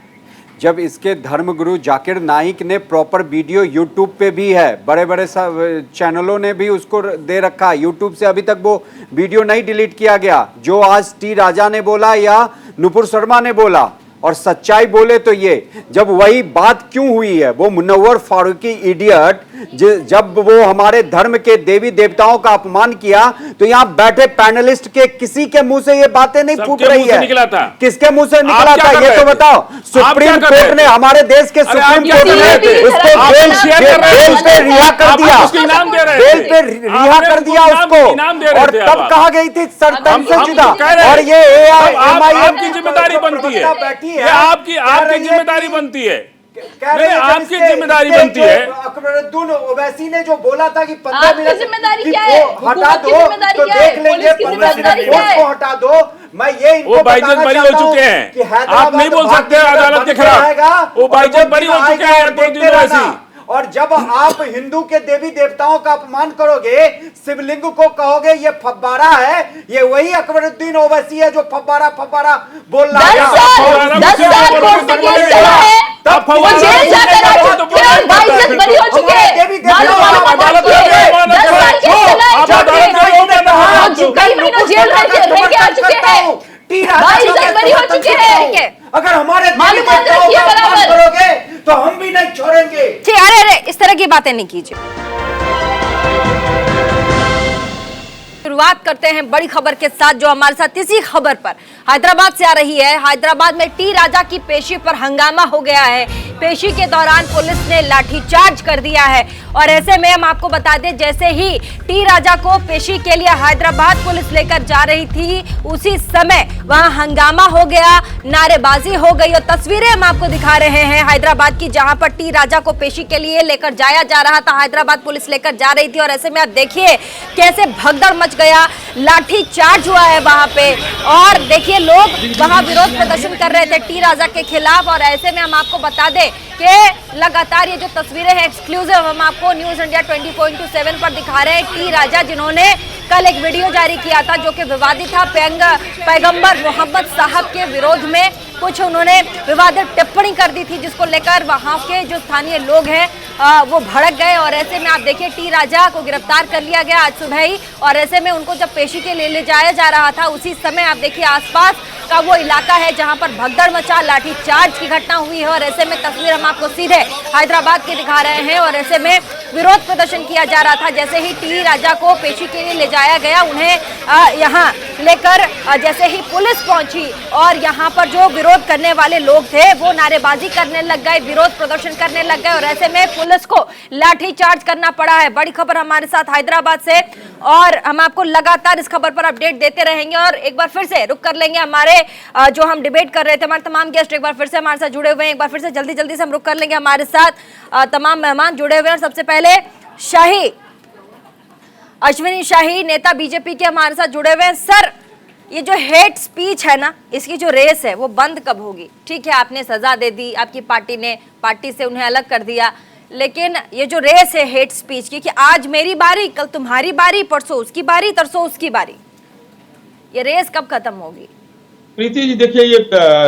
जब इसके धर्मगुरु जाकिर नाइक ने प्रॉपर वीडियो यूट्यूब पे भी है, बड़े बड़े चैनलों ने भी उसको दे रखा है, यूट्यूब से अभी तक वो वीडियो नहीं डिलीट किया गया। जो आज टी राजा ने बोला या नुपुर शर्मा ने बोला, और सच्चाई बोले तो ये जब वही बात क्यों हुई है, वो मुनव्वर फारूकी इडियट जब वो हमारे धर्म के देवी देवताओं का अपमान किया तो यहाँ बैठे पैनलिस्ट के किसी के मुंह से ये बातें नहीं फूट रही है। निकला था। किसके मुंह से निकला था ये तो बताओ। सुप्रीम कोर्ट ने, हमारे देश के सुप्रीम कोर्ट ने उसको बेल पे रिहा कर दिया, बेल पे रिहा कर दिया उसको, और तब कहा गई थी सरतंजुदा। और ये एआईएमआईएम की जिम्मेदारी बनती है, ये आपकी जिम्मेदारी बनती है, नहीं आपकी जिम्मेदारी बनती है। अकबरुद्दीन ओवैसी ने जो बोला था कि 15 मिनट जिम्मेदारी क्या है, हटा दो तो देख लेंगे, 15 मिनट को हटा दो। मैं ये वो बाइज्जत बरी हो चुके हैं, आप नहीं बोल सकते अदालत के खिलाफ, वो बाइज्जत बरी हो चुके हैं। और जब आप हिंदू के देवी देवताओं का अपमान करोगे, शिवलिंग को कहोगे ये फब्बारा है, ये वही अकबरुद्दीन ओवैसी है जो फब्बारा बोल रहा है। 10 साल कोर्ट में केस चला है, वो जेल जाकर आ चुके हैं, बाइज्जत बरी हो चुके हैं। कई महीनों जेल रह के आ चुके हैं, बाइज्जत बरी हो चुके हैं। अगर हमारे मालूमात रखिए बराबर, करोगे तो हम भी नहीं छोड़ेंगे। अरे इस तरह की बातें नहीं कीजिए। शुरुआत करते हैं बड़ी खबर के साथ जो हमारे साथ इसी खबर पर हैदराबाद से आ रही है। हैदराबाद में टी राजा की पेशी पर हंगामा हो गया है। पेशी के दौरान पुलिस ने लाठीचार्ज कर दिया है और ऐसे में हम आपको बता दें, जैसे ही टी राजा को पेशी के लिए हैदराबाद पुलिस लेकर जा रही थी उसी समय वहां हंगामा हो गया, नारेबाजी हो गई। और तस्वीरें हम आपको दिखा रहे हैं हैदराबाद की, जहां पर टी राजा को पेशी के लिए लेकर जाया जा रहा था, हैदराबाद पुलिस लेकर जा रही थी। और ऐसे में आप देखिए कैसे भगदड़ मच गया, लाठी चार्ज हुआ है वहां पे। और देखिए लोग वहां विरोध प्रदर्शन कर रहे थे टी राजा के खिलाफ। और ऐसे में हम आपको बता दें कि लगातार ये जो तस्वीरें हैं एक्सक्लूसिव हम आपको न्यूज इंडिया 24/7 पर दिखा रहे हैं। टी राजा जिन्होंने कल एक वीडियो जारी किया था जो कि विवादित था, पैगंबर मोहम्मद साहब के विरोध में कुछ उन्होंने विवादित टिप्पणी कर दी थी, जिसको लेकर वहां के जो स्थानीय लोग हैं वो भड़क गए। और ऐसे में आप देखिए टी राजा को गिरफ्तार कर लिया गया आज सुबह ही। और ऐसे में उनको जब पेशी के लिए ले जाया जा रहा था उसी समय आप देखिए आसपास का वो इलाका है जहां पर भगदड़ मचा, लाठीचार्ज की घटना हुई है। और ऐसे में तस्वीर हम आपको सीधे हैदराबाद की दिखा रहे हैं। और ऐसे में विरोध प्रदर्शन किया जा रहा था। जैसे ही टी राजा को पेशी के लिए ले जाया गया, उन्हें यहाँ लेकर जैसे ही पुलिस पहुंची और यहाँ पर जो विरोध करने वाले लोग थे वो नारेबाजी करने लग गए, विरोध प्रदर्शन करने लग गए। और ऐसे में पुलिस को लाठीचार्ज करना पड़ा है। बड़ी खबर हमारे साथ हैदराबाद से, और हम आपको लगातार इस खबर पर अपडेट देते रहेंगे। और एक बार फिर से रुक कर लेंगे हमारे जो हम डिबेट कर रहे थे, हमारे तमाम गेस्ट एक बार फिर से हमारे साथ जुड़े हुए हैं। एक बार फिर से जल्दी से हम रुक कर लेंगे, हमारे साथ तमाम मेहमान जुड़े हुए हैं। और सबसे पहले शाही, अश्विनी शाही नेता बीजेपी के हमारे साथ जुड़े हुए हैं। सर, ये जो हेट स्पीच है ना, इसकी जो रेस है वो बंद कब होगी? ठीक है, आपने सजा दे दी, आपकी पार्टी ने पार्टी से उन्हें अलग कर दिया, लेकिन ये जो रेस है हेट स्पीच की कि आज मेरी बारी, कल तुम्हारी बारी, परसों उसकी बारी, तरसों उसकी बारी, ये रेस कब खत्म होगी? प्रीति जी देखिए, ये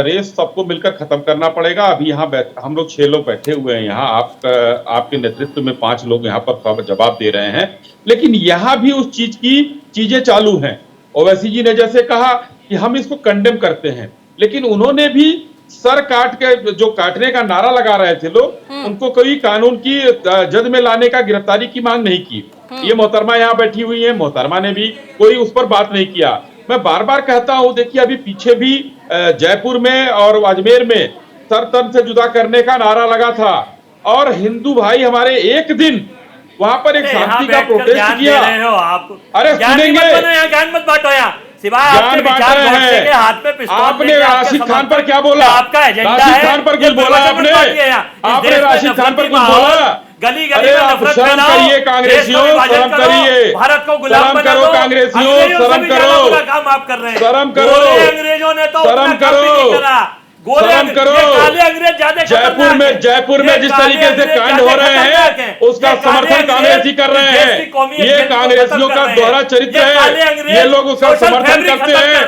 रेस सबको मिलकर खत्म करना पड़ेगा। अभी यहाँ हम लोग 6 लोग बैठे हुए हैं यहाँ, आपके नेतृत्व में 5 लोग यहाँ पर जवाब दे रहे हैं, लेकिन यहाँ भी उस चीज की चीजें चालू हैं। ओवैसी जी ने जैसे कहा कि हम इसको कंडेम करते हैं, लेकिन उन्होंने भी सर काट के जो काटने का नारा लगा रहे थे लोग, उनको कोई कानून की जद में लाने का, गिरफ्तारी की मांग नहीं की। ये मोहतरमा यहाँ बैठी हुई है, मोहतरमा ने भी कोई उस पर बात नहीं किया। मैं बार बार कहता हूं, देखिए अभी पीछे भी जयपुर में और अजमेर में सर तन से जुदा करने का नारा लगा था, और हिंदू भाई हमारे एक दिन वहां पर एक शांति का प्रोटेस्ट किया। अरे सुनेंगे, ज्ञान मत बांटो यहाँ, ज्ञान बांट रहे हैं। आपने राशिद खान पर क्या बोला? आपका एजेंडा है, राशिद खान पर कुछ बोला आपने? आपने राशिद खान पर कुछ बोला? गली अरे आप शर्म करिए कांग्रेसियों, शर्म करिए, भारत को गुलाम शर्म करो कांग्रेसियों, शर्म करो, काम आप कर रहे हैं, शर्म करो, अंग्रेजों ने तो शर्म करो, शर्म करो। काले अंग्रेज ज्यादा जयपुर में जिस तरीके से कांड हो रहे हैं उसका समर्थन कांग्रेसी कर रहे हैं। ये कांग्रेसियों का दोहरा चरित्र है, ये लोग उसका समर्थन करते हैं।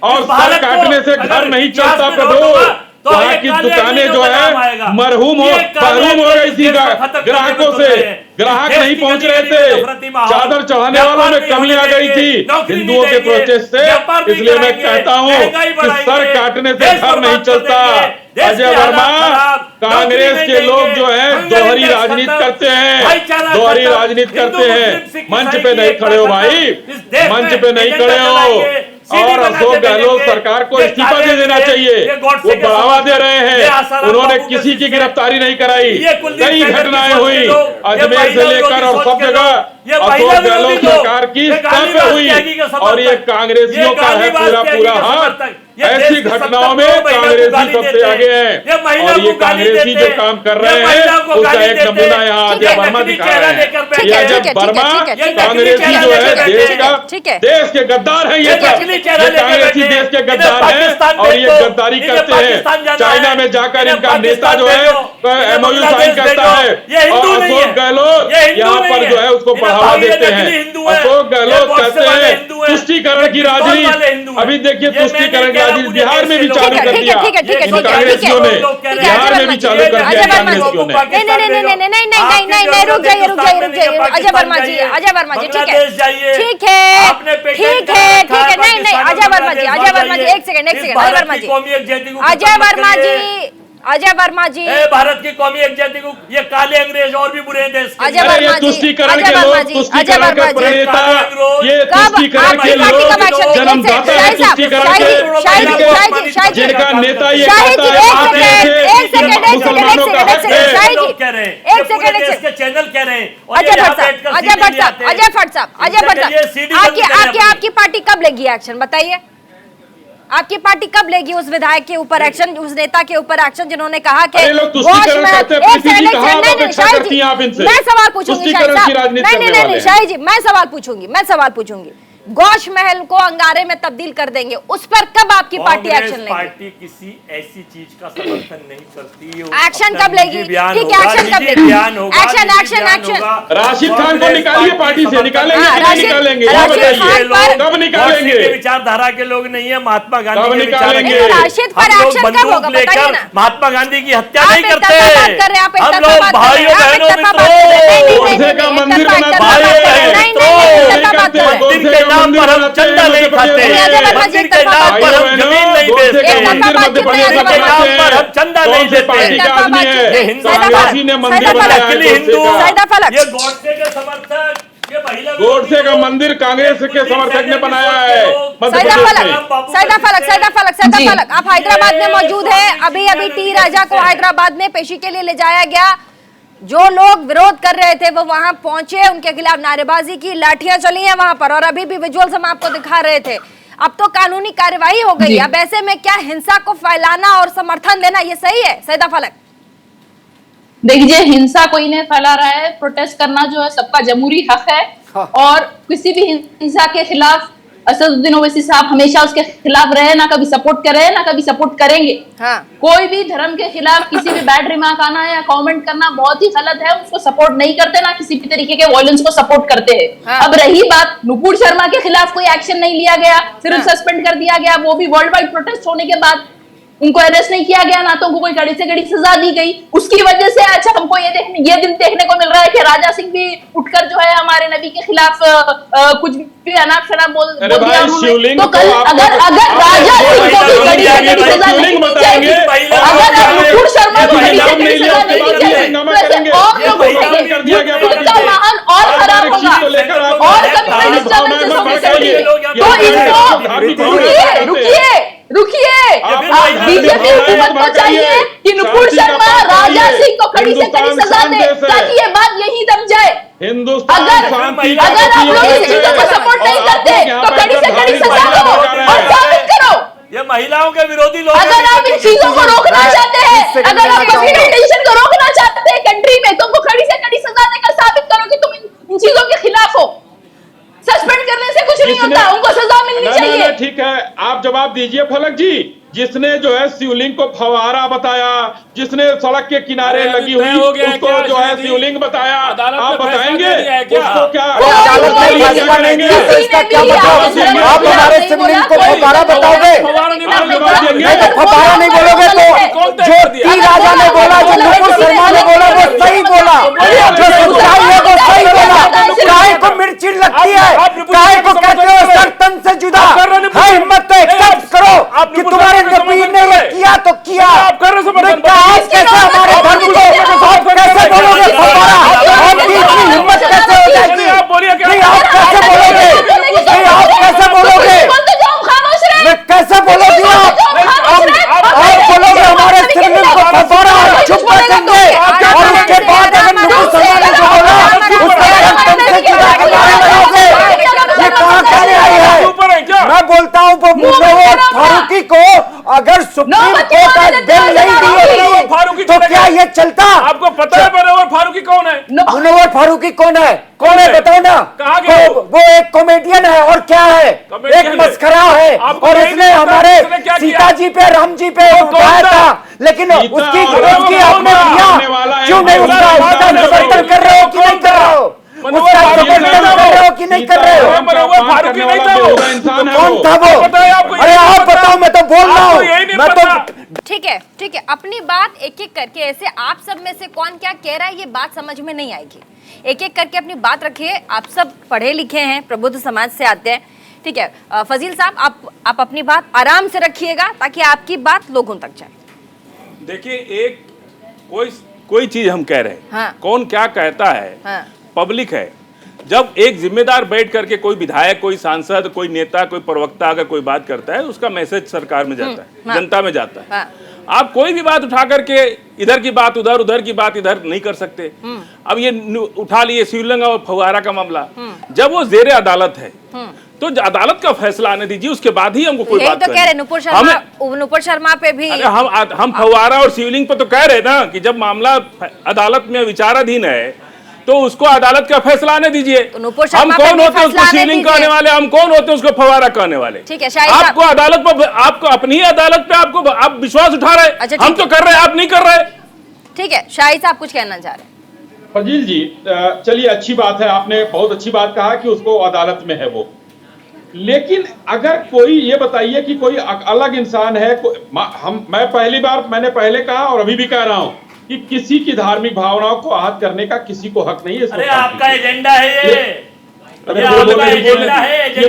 और सर काटने से घर नहीं चलता प्रभु। वहाँ की दुकानें जो है मरहूम हो गई थी ग्राहकों से, ग्राहक नहीं पहुंच रहे थे, चादर चढ़ाने वालों में कमी आ गई थी हिंदुओं के प्रोटेस्ट से। इसलिए मैं कहता हूं कि सर काटने से घर नहीं चलता। अजय वर्मा, कांग्रेस के लोग जो है दोहरी राजनीति करते हैं, दोहरी राजनीति करते हैं। मंच पे नहीं खड़े हो भाई, मंच पे नहीं खड़े हो। और अशोक गहलोत सरकार को इस्तीफा दे देना चाहिए, वो बढ़ावा दे रहे हैं। उन्होंने किसी की गिरफ्तारी नहीं कराई, कई घटनाएं हुई अजमेर से लेकर और सब जगह अशोक गहलोत सरकार की स्तर पे हुई। और ये कांग्रेसियों का है पूरा पूरा हाथ। ऐसी घटनाओं में कांग्रेसी सबसे आगे है, और ये कांग्रेसी जो काम कर रहे हैं उसका एक नमूना यहाँ अजय वर्मा दिखा रहे हैं। ये अजय वर्मा कांग्रेसी जो है देश के गद्दार हैं। ये कांग्रेसी देश के गद्दार हैं और ये गद्दारी करते हैं। चाइना में जाकर इनका नेता जो है MOU साइन करता है, और अशोक गहलोत यहाँ पर जो है उसको बढ़ावा देते हैं। अशोक गहलोत कहते हैं तुष्टीकरण की राजनीति। अभी देखिए तुष्टीकरण की बिहार में भी चालू कर दिया कांग्रेसियों ने, बिहार में भी चालू कर दिया कांग्रेसियों ने। नहीं, रुक जाइए अजय वर्मा जी, ठीक है, नहीं अजय वर्मा जी, अजय वर्मा जी, भारत की कौमी एकजुटता को ये काले अंग्रेज और भी बुरे हैं देश के। अजय वर्मा जी, तुष्टीकरण के लोग, तुष्टीकरण के प्रणेता, ये तुष्टीकरण के लोग जन्मदाता है तुष्टीकरण के, जिनका नेता ये कहता है एक सेकंड चैनल कह रहे हैं। अजय भट्ट साहब, आपकी पार्टी कब लेगी एक्शन बताइए? आपकी पार्टी कब लेगी उस विधायक के ऊपर एक्शन, उस नेता के ऊपर एक्शन जिन्होंने कहा कि मैं सवाल पूछूंगी शाही जी, मैं सवाल पूछूंगी गौश महल को अंगारे में तब्दील कर देंगे, उस पर कब आपकी पार्टी एक्शन लेगी? पार्टी किसी ऐसी चीज का समर्थन नहीं करती। एक्शन कब लेगी? ठीक है, एक्शन कब लेगी? एक्शन राशिद खान को निकालिए पार्टी से, निकालेंगे कब निकालेंगे? विचारधारा के लोग नहीं है, महात्मा गांधी कब निकालेंगे? राशिद पर एक्शन कब होगा बताइए ना। महात्मा गांधी की हत्या नहीं करते हम लोग, भाइयों बहनों का मंदिर बनाते हैं, नाम पर हम चंदा नहीं खाते, मंदिर के नाम पर हम जमीन नहीं बेचते, मंदिर के नाम पर हम चंदा नहीं देते। ये हिंदू, ये गॉडसे के समर्थक, ये गोडसे का मंदिर कांग्रेस के समर्थक ने बनाया है। सैदा फलक, आप हैदराबाद में मौजूद हैं। अभी टी राजा को हैदराबाद में पेशी के लिए ले जाया गया। जो लोग विरोध कर रहे थे वो वहां पहुंचे, उनके खिलाफ नारेबाजी की, लाठियां चली हैं वहां पर, और अभी भी विजुअल्स हम आपको दिखा रहे थे। अब तो कानूनी कार्यवाही हो गई। अब ऐसे में क्या हिंसा को फैलाना और समर्थन देना ये सही है? सैदा फलक, देखिए, हिंसा कोई नहीं फैला रहा है। प्रोटेस्ट करना जो है सबका जमहूरी हक है, और किसी भी हिंसा के खिलाफ असदुद्दीन ओवैसी साहब हमेशा उसके खिलाफ रहे, ना कभी सपोर्ट करे, ना कभी सपोर्ट करेंगे। कोई भी धर्म के खिलाफ किसी भी बैड रिमार्क आना या कमेंट करना बहुत ही गलत है। उसको सपोर्ट नहीं करते, ना किसी भी तरीके के वायलेंस को सपोर्ट करते हैं। अब रही बात नुपुर शर्मा के खिलाफ कोई एक्शन नहीं लिया गया, सिर्फ सस्पेंड कर दिया गया, वो भी वर्ल्ड वाइड प्रोटेस्ट होने के बाद उनको अरेस्ट नहीं किया गया, ना तो उनको कोई कड़ी से कड़ी सजा दी गई। उसकी वजह से अच्छा हमको ये दिन देखने को मिल रहा है कि राजा सिंह भी उठकर जो है हमारे नबी के खिलाफ कुछ भी अनाप शनाप बोल दिया उन्होंने। तो कल अगर राजा सिंह को भी कड़ी से कड़ी सजा नहीं दी जाएगी, अगर नुपुर शर्मा को कड़ी से कड़ी सजा नहीं दी जाएगी, और लोगों का महान और खराब होगा, और कम्युनल डिस्टर्बेंसेस हो सकेंगे। तो इसको को चाहिए कि नुपुर शर्मा राजा सिंह को कड़ी से कड़ी सजा दे ताकि ये बात यहीं दब जाए। हिंदुस्तान अगर आप लोग इस चीजों को सपोर्ट नहीं करते तो कड़ी से कड़ी सजा दो और साबित करो। ये महिलाओं के विरोधी लोग, अगर आप इन चीजों को रोकना चाहते हैं, अगर आप कम्युनल टेंशन को रोकना चाहते हैं कंट्री में, तो उनको कड़ी से कड़ी सजा देकर साबित करो कि तुम इन चीजों के खिलाफ हो। सस्पेंड करने से कुछ नहीं होता, उनको सजा मिलनी चाहिए। ठीक है, आप जवाब दीजिए फलक जी। जिसने जो है शिवलिंग को फवारा बताया, जिसने सड़क के किनारे लगी हुई उसको जो है शिवलिंग बताया, आप बताएंगे उसको क्या? अदालत ने फैसला नहीं दिया तो इसका क्या मतलब? आप हमारे शिवलिंग को फव्वारा बताओगे? नहीं तो फव्वारा नहीं बोलोगे तो जो टी राजा ने बोला, जो नुपुर शर्मा ने बोला वो सही बोला, जो सच्चाई है वो सही बोला। काहे को मिर्ची लगती है, काहे को कहते हो सर तन से जुदा है? हिम्मत तो एक्सेप्ट करो कि तुम्हारे नबी ने ये किया तो किया। आप कैसे हमारे धर्म को आप कैसे बोलोगे फव्वारा? आपकी इतनी हिम्मत कैसे हो जाएगी? नहीं आप कैसे बोलोगे? नहीं आप कैसे बोलोगे? मैं कैसे बोलोगी आप बोलोगे हमारे शिवलिंग को फव्वारा और चुप बैठेंगे और उसके बाद अगर नुपुर शर्मा ने जो बोला उसको से जुदा बनाओगे? ये कहाँ कहने आई है? मैं बोलता हूँ वो मुनव्वर फारूकी को अगर सुप्रीम कोर्ट आज बेल नहीं दी तो क्या ये चलता? आपको पता है मुनव्वर फारूकी कौन है? मुनव्वर फारूकी कौन है? कौन है बताओ ना। वो एक कॉमेडियन है और क्या है? एक मस्खरा है और इसने हमारे सीता जी पे राम जी पे उठाया था, लेकिन उसकी आपने दिया क्यों नहीं? उसका समर्थन कर रहे हो कि नहीं कर रहे हो? उसका समर्थन कर रहे हो कि नहीं कर रहे हो? फारूकी नहीं था वो, कौन था वो? अरे आप बताओ, मैं तो बोल रहा हूँ। मैं तो ठीक है, अपनी बात एक एक करके, ऐसे आप सब में से कौन क्या कह रहा है ये बात समझ में नहीं आएगी। एक एक करके अपनी बात रखिए। आप सब पढ़े लिखे हैं, प्रबुद्ध समाज से आते हैं, ठीक है। फजील साहब आप अपनी बात आराम से रखिएगा ताकि आपकी बात लोगों तक जाए। देखिए, एक कोई चीज हम कह रहे हैं, हाँ। कौन क्या कहता है, हाँ। पब्लिक है। जब एक जिम्मेदार बैठ करके कोई विधायक, कोई सांसद, कोई नेता, कोई प्रवक्ता अगर कोई बात करता है, उसका मैसेज सरकार में जाता है, हाँ। जनता में जाता है। हाँ। आप कोई भी बात उठा करके इधर की बात उधर, उधर की बात इधर नहीं कर सकते। अब ये उठा लिए शिवलिंग और फव्वारा का मामला, जब वो जेरे अदालत है तो अदालत का फैसला आने दीजिए, उसके बाद ही हमको कोई बात तो कह रहे नुपुर शर्मा पे भी। अरे हम फव्वारा और शिवलिंग पे तो कह रहे ना कि जब मामला अदालत में विचाराधीन है तो उसको अदालत का फैसला आने दीजिए। हम कौन होते हैं उसको शिवलिंग कहने वाले, हम कौन होते हैं उसको फव्वारा कहने वाले? ठीक है, आपको अदालत पर, आपको अपनी ही अदालत पे आपको आप विश्वास उठा रहे। अच्छा, हम तो कर रहे हैं, आप नहीं कर रहे। ठीक है, शाहिद साहब कुछ कहना चाह रहे हैं। फजील जी, चलिए अच्छी बात है, आपने बहुत अच्छी बात कहा कि उसको अदालत में है वो। लेकिन अगर कोई ये बताइए कि कोई अलग इंसान है, मैंने पहले कहा और अभी भी कह रहा हूं कि किसी की धार्मिक भावनाओं को आहत करने का किसी को हक नहीं है। अरे आपका एजेंडा है ये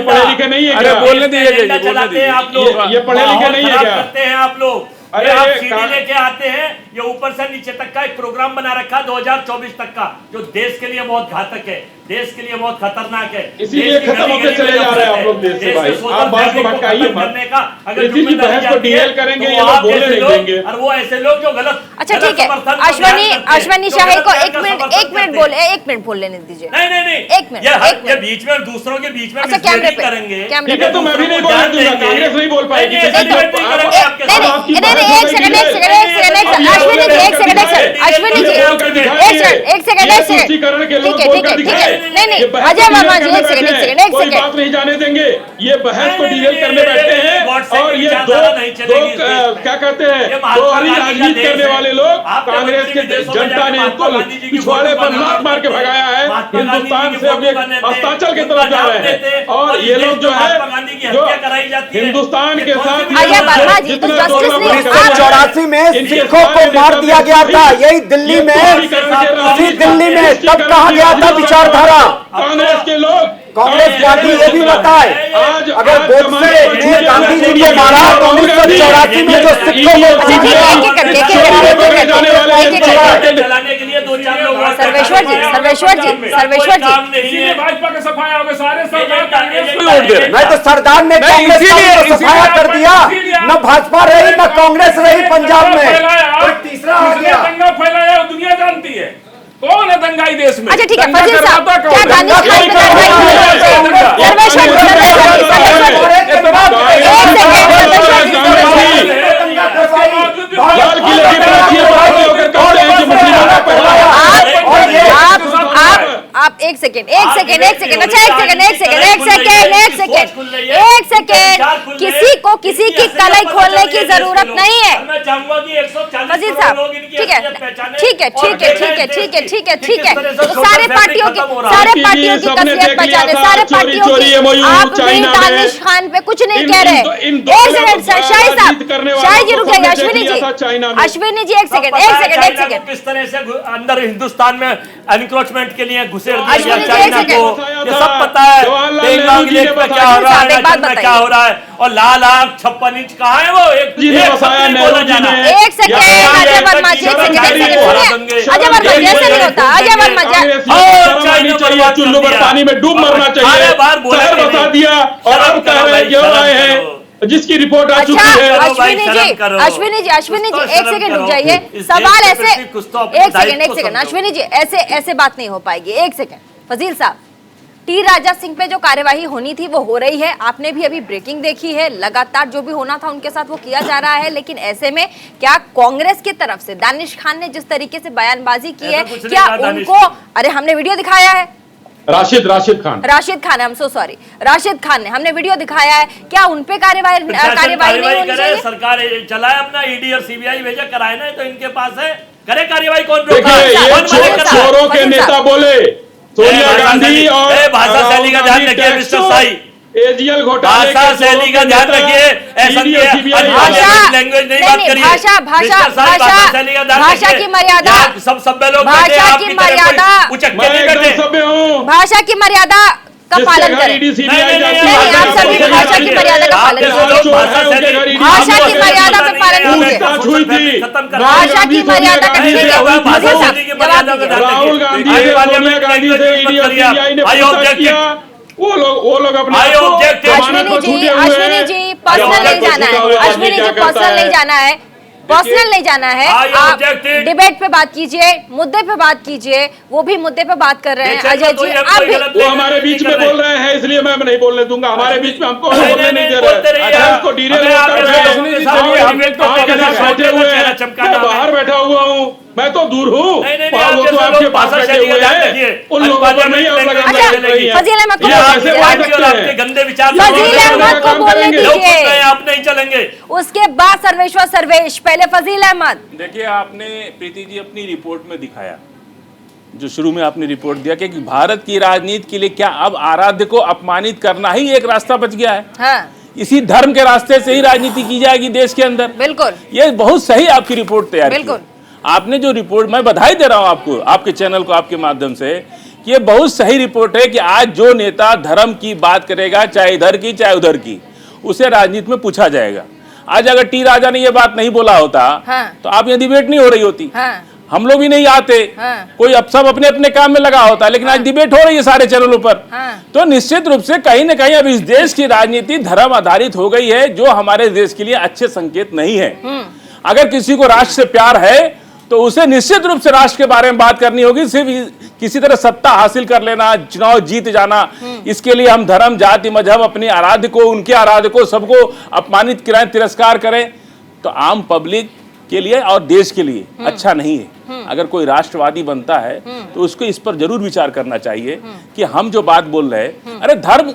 पढ़े लिखे नहीं है क्या? बोलने दीजिए, चलाते हैं आप लोग, ये पढ़े लिखे नहीं है क्या? करते हैं आप लोग। अरे आप सीढ़ी लेके आते हैं, ये ऊपर से नीचे तक का एक प्रोग्राम बना रखा 2024 तक का, जो देश के लिए बहुत घातक है, देश के लिए बहुत खतरनाक है। इसीलिए खत्म होते चले जा रहे हैं आप लोग देश से। भाई आप बात को भटकाइए मत, इसी की बहस को डीएल करेंगे, ये लोग बोलने नहीं देंगे। और वो ऐसे लोग जो गलत। अच्छा ठीक है, अश्वनी शाहिद को एक मिनट बोल लेने दीजिए। नहीं, एक मिनट ये बीच में दूसरों के बीच में करेंगे। ठीक है, तो मैं भी नहीं बोलने दूंगा, कांग्रेस नहीं बोल पाएगी। अजय वर्मा जी एक सेकंड कोई बात नहीं जाने देंगे। ये बहस को डील करने बैठे हैं और ये दो क्या कहते हैं, दो हरी राजनीति करने वाले लोग, कांग्रेस के जनता ने इनको पिछवाड़े पर लात मार के भगाया है, हिंदुस्तान से अभी अस्ताचल की तरफ जा रहे हैं। और ये लोग जो है हिंदुस्तान के साथ 1984 में सिखों को मार दिया गया था, यही दिल्ली में, इसी दिल्ली में तब कहा गया था विचारधारा। कांग्रेस के लोग, कांग्रेस पार्टी ये भी बताए, अगर गोडसे ने गांधी जी को मारा तो 1984 में जो सिखों को सर्वेश्वर जी भाजपा का सफाया होगा, सारे सरकार कांग्रेस को वोट दे रहे हैं। मैं तो सरदार ने कांग्रेस का सफाया कर दिया, न भाजपा रही न कांग्रेस रही पंजाब में, और तीसरा आ गया। दंगा फैलाया दुनिया जानती है, कौन है दंगाई देश में? अच्छा ठीक है फजील साहब, क्या दानिश खान पे लाल किले की प्राचीर पर होकर कहते हैं कि मुसलमानों आप एक सेकेंड अच्छा एक सेकेंड किसी को किसी की कलाई खोलने की जरूरत नहीं है। मैं चाहूंगा कि 140 फजील साहब ठीक है तो सारे पार्टियों की कसलियत पहचाने, सारे पार्टियों की आप मीर दानिश खान पे कुछ नहीं कह रहे। एक सेकंड शाहिद साहब, शाहिद जी रुक जाइए, अश्विनी जी एक सेकंड किस तरह से अंदर हिंदुस्तान में एनक्रोचमेंट के लिए घुसेड़ दिया अश्विनी जी, चाइना एक को, ये सब पता है। बेंगाल लेक में क्या हो रहा है, राजस्थान में क्या हो रहा है, और लाल आंख 56 इंच कहाँ है वो? एक बोला जाना है। एक सेकंड अजय वर्मा जी, अजय वर्मा जी ऐसे नहीं होता, अजय वर्मा जी चुल्लू पर पानी में डूब मरना चाहिए, शहर बता दिया और अब कह रहे हैं जिसकी रिपोर्ट आ चुकी है। अश्विनी जी एक सेकंड रुक जाइए, सवाल ऐसे एक सेकंड अश्विनी जी ऐसे बात नहीं हो पाएगी। एक सेकंड फजील साहब, टी राजा सिंह पे जो कार्यवाही होनी थी वो हो रही है, आपने भी अभी ब्रेकिंग देखी है, लगातार जो भी होना था उनके साथ वो किया जा रहा है, लेकिन ऐसे में क्या कांग्रेस की तरफ से दानिश खान ने जिस तरीके से बयानबाजी की है, क्या उनको, अरे हमने वीडियो दिखाया है, राशिद खान है, हम सो सॉरी, राशिद खान ने, हमने वीडियो दिखाया है, क्या उनपे कार्यवाही नहीं होनी चाहिए? सरकार चलाए अपना ईडी और सीबीआई भेजा कराए ना, तो इनके पास है, करे कार्यवाही। कौन चोरों के नेता बोले सोनिया गांधी और भाषा शैली का ध्यान रखिए मिस्टर साई, एजीएल घोटाले भाषा शैली का ध्यान रखिए, ऐसा लैंग्वेज नहीं बात करिए, भाषा की मर्यादा, सब सभ्य लोग, भाषा की मर्यादा, भाषा की मर्यादा का पालन करें। नहीं आप सभी भाषा की मर्यादा का पालन करें, भाषा की मर्यादा का पालन कीजिए, भाषा की मर्यादा का राहुल गांधी से सोनिया गांधी से ईडी और सीबीआई ने पूछताछ किया, वो लोग अपने अश्विनी जी पर्सनल नहीं जाना है, अश्विनी जी पर्सनल नहीं जाना है, पर्सनल नहीं जाना है, आप डिबेट पे बात कीजिए, मुद्दे पे बात कीजिए, वो भी मुद्दे पे बात कर रहे हैं अजय जी, आप भी वो हमारे बीच में बोल रहे हैं, इसलिए मैं नहीं बोलने दूंगा, हमारे बीच में हमको बोलने नहीं दे रहे। बाहर बैठा हुआ हूँ, मैं तो दूर हूँ, वो तो आपके पास बैठे हुए हैं, उन लोगों पर नहीं फजील अहमद को बोलने दीजिए, आप नहीं चलेंगे। उसके बाद सर्वेश्वर सर्वेश, पहले फजील अहमद। देखिए आपने प्रीति जी अपनी रिपोर्ट में दिखाया, जो शुरू में आपने रिपोर्ट दिया कि भारत की राजनीति के लिए क्या अब आराध्य को अपमानित करना ही एक रास्ता बच गया है? हाँ। इसी धर्म के रास्ते से ही राजनीति की जाएगी देश के अंदर। बिल्कुल, ये बहुत सही आपकी रिपोर्ट तैयार की। बिल्कुल, आपने जो रिपोर्ट, मैं बधाई दे रहा हूं आपको, आपके चैनल को, आपके माध्यम से, कि ये बहुत सही रिपोर्ट है कि आज जो नेता धर्म की बात करेगा, चाहे इधर की चाहे उधर की, उसे राजनीति में पूछा जाएगा। आज अगर टी राजा ने ये बात नहीं बोला होता, हाँ। तो आप ये डिबेट नहीं हो रही होती, हाँ। हम लोग भी नहीं आते, हाँ। कोई अब सब अपने अपने काम में लगा होता, लेकिन आज डिबेट हो रही है सारे चैनलों पर। हाँ। तो निश्चित रूप से कहीं ना कहीं अब इस देश की राजनीति धर्म आधारित हो गई है, जो हमारे देश के लिए अच्छे संकेत नहीं है। अगर किसी को राष्ट्र से प्यार है तो उसे निश्चित रूप से राष्ट्र के बारे में बात करनी होगी, सिर्फ किसी तरह सत्ता हासिल कर लेना, चुनाव जीत जाना, इसके लिए हम धर्म जाति मजहब अपने आराध्य को, उनके आराध्य को, सबको अपमानित कराएं, तिरस्कार करें, तो आम पब्लिक के लिए और देश के लिए अच्छा नहीं है। अगर कोई राष्ट्रवादी बनता है तो उसको इस पर जरूर विचार करना चाहिए कि हम जो बात बोल रहे हैं, अरे धर्म,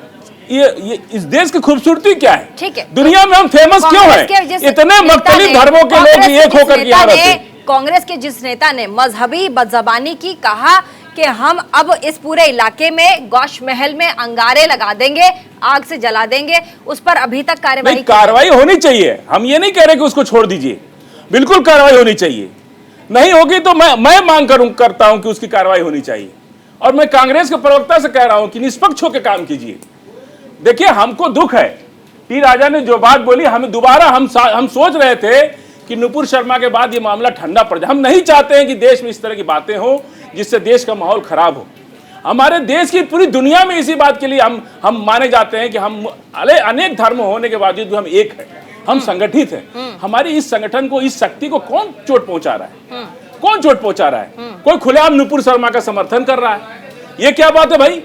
ये इस देश की खूबसूरती क्या है? ठीक है, दुनिया में हम फेमस क्यों हैं? इतने मुख्तलिफ धर्मों के लोग एक होकर के यहाँ रहते हैं। कांग्रेस के जिस नेता ने मजहबी बदजबानी की कहा कि हम अब इस पूरे इलाके में गौश महल में अंगारे लगा देंगे, आग से जला देंगे, उस पर अभी तक कार्रवाई होनी चाहिए। हम ये नहीं कह रहे कि उसको छोड़ दीजिए, बिल्कुल कार्रवाई होनी चाहिए। नहीं होगी तो मैं मांग करता हूं कि उसकी कार्रवाई होनी चाहिए। और मैं कांग्रेस के प्रवक्ता से कह रहा हूं कि निष्पक्ष होकर काम कीजिए। देखिए हमको दुख है, टी राजा ने जो बात बोली, हमें दोबारा हम सोच रहे थे कि नुपुर शर्मा के बाद ये मामला ठंडा पड़ जाए। हम नहीं चाहते हैं कि देश में इस तरह की बातें हो जिससे देश का माहौल खराब हो। हमारे देश की पूरी दुनिया में इसी बात के लिए हम माने जाते हैं कि हम अनेक धर्म होने के बावजूद भी हम एक हैं। हम संगठित हैं। हमारी इस संगठन को, इस शक्ति को कौन चोट पहुंचा रहा है? कौन चोट पहुंचा रहा है? कोई खुलेआम नुपुर शर्मा का समर्थन कर रहा है। ये क्या बात है भाई?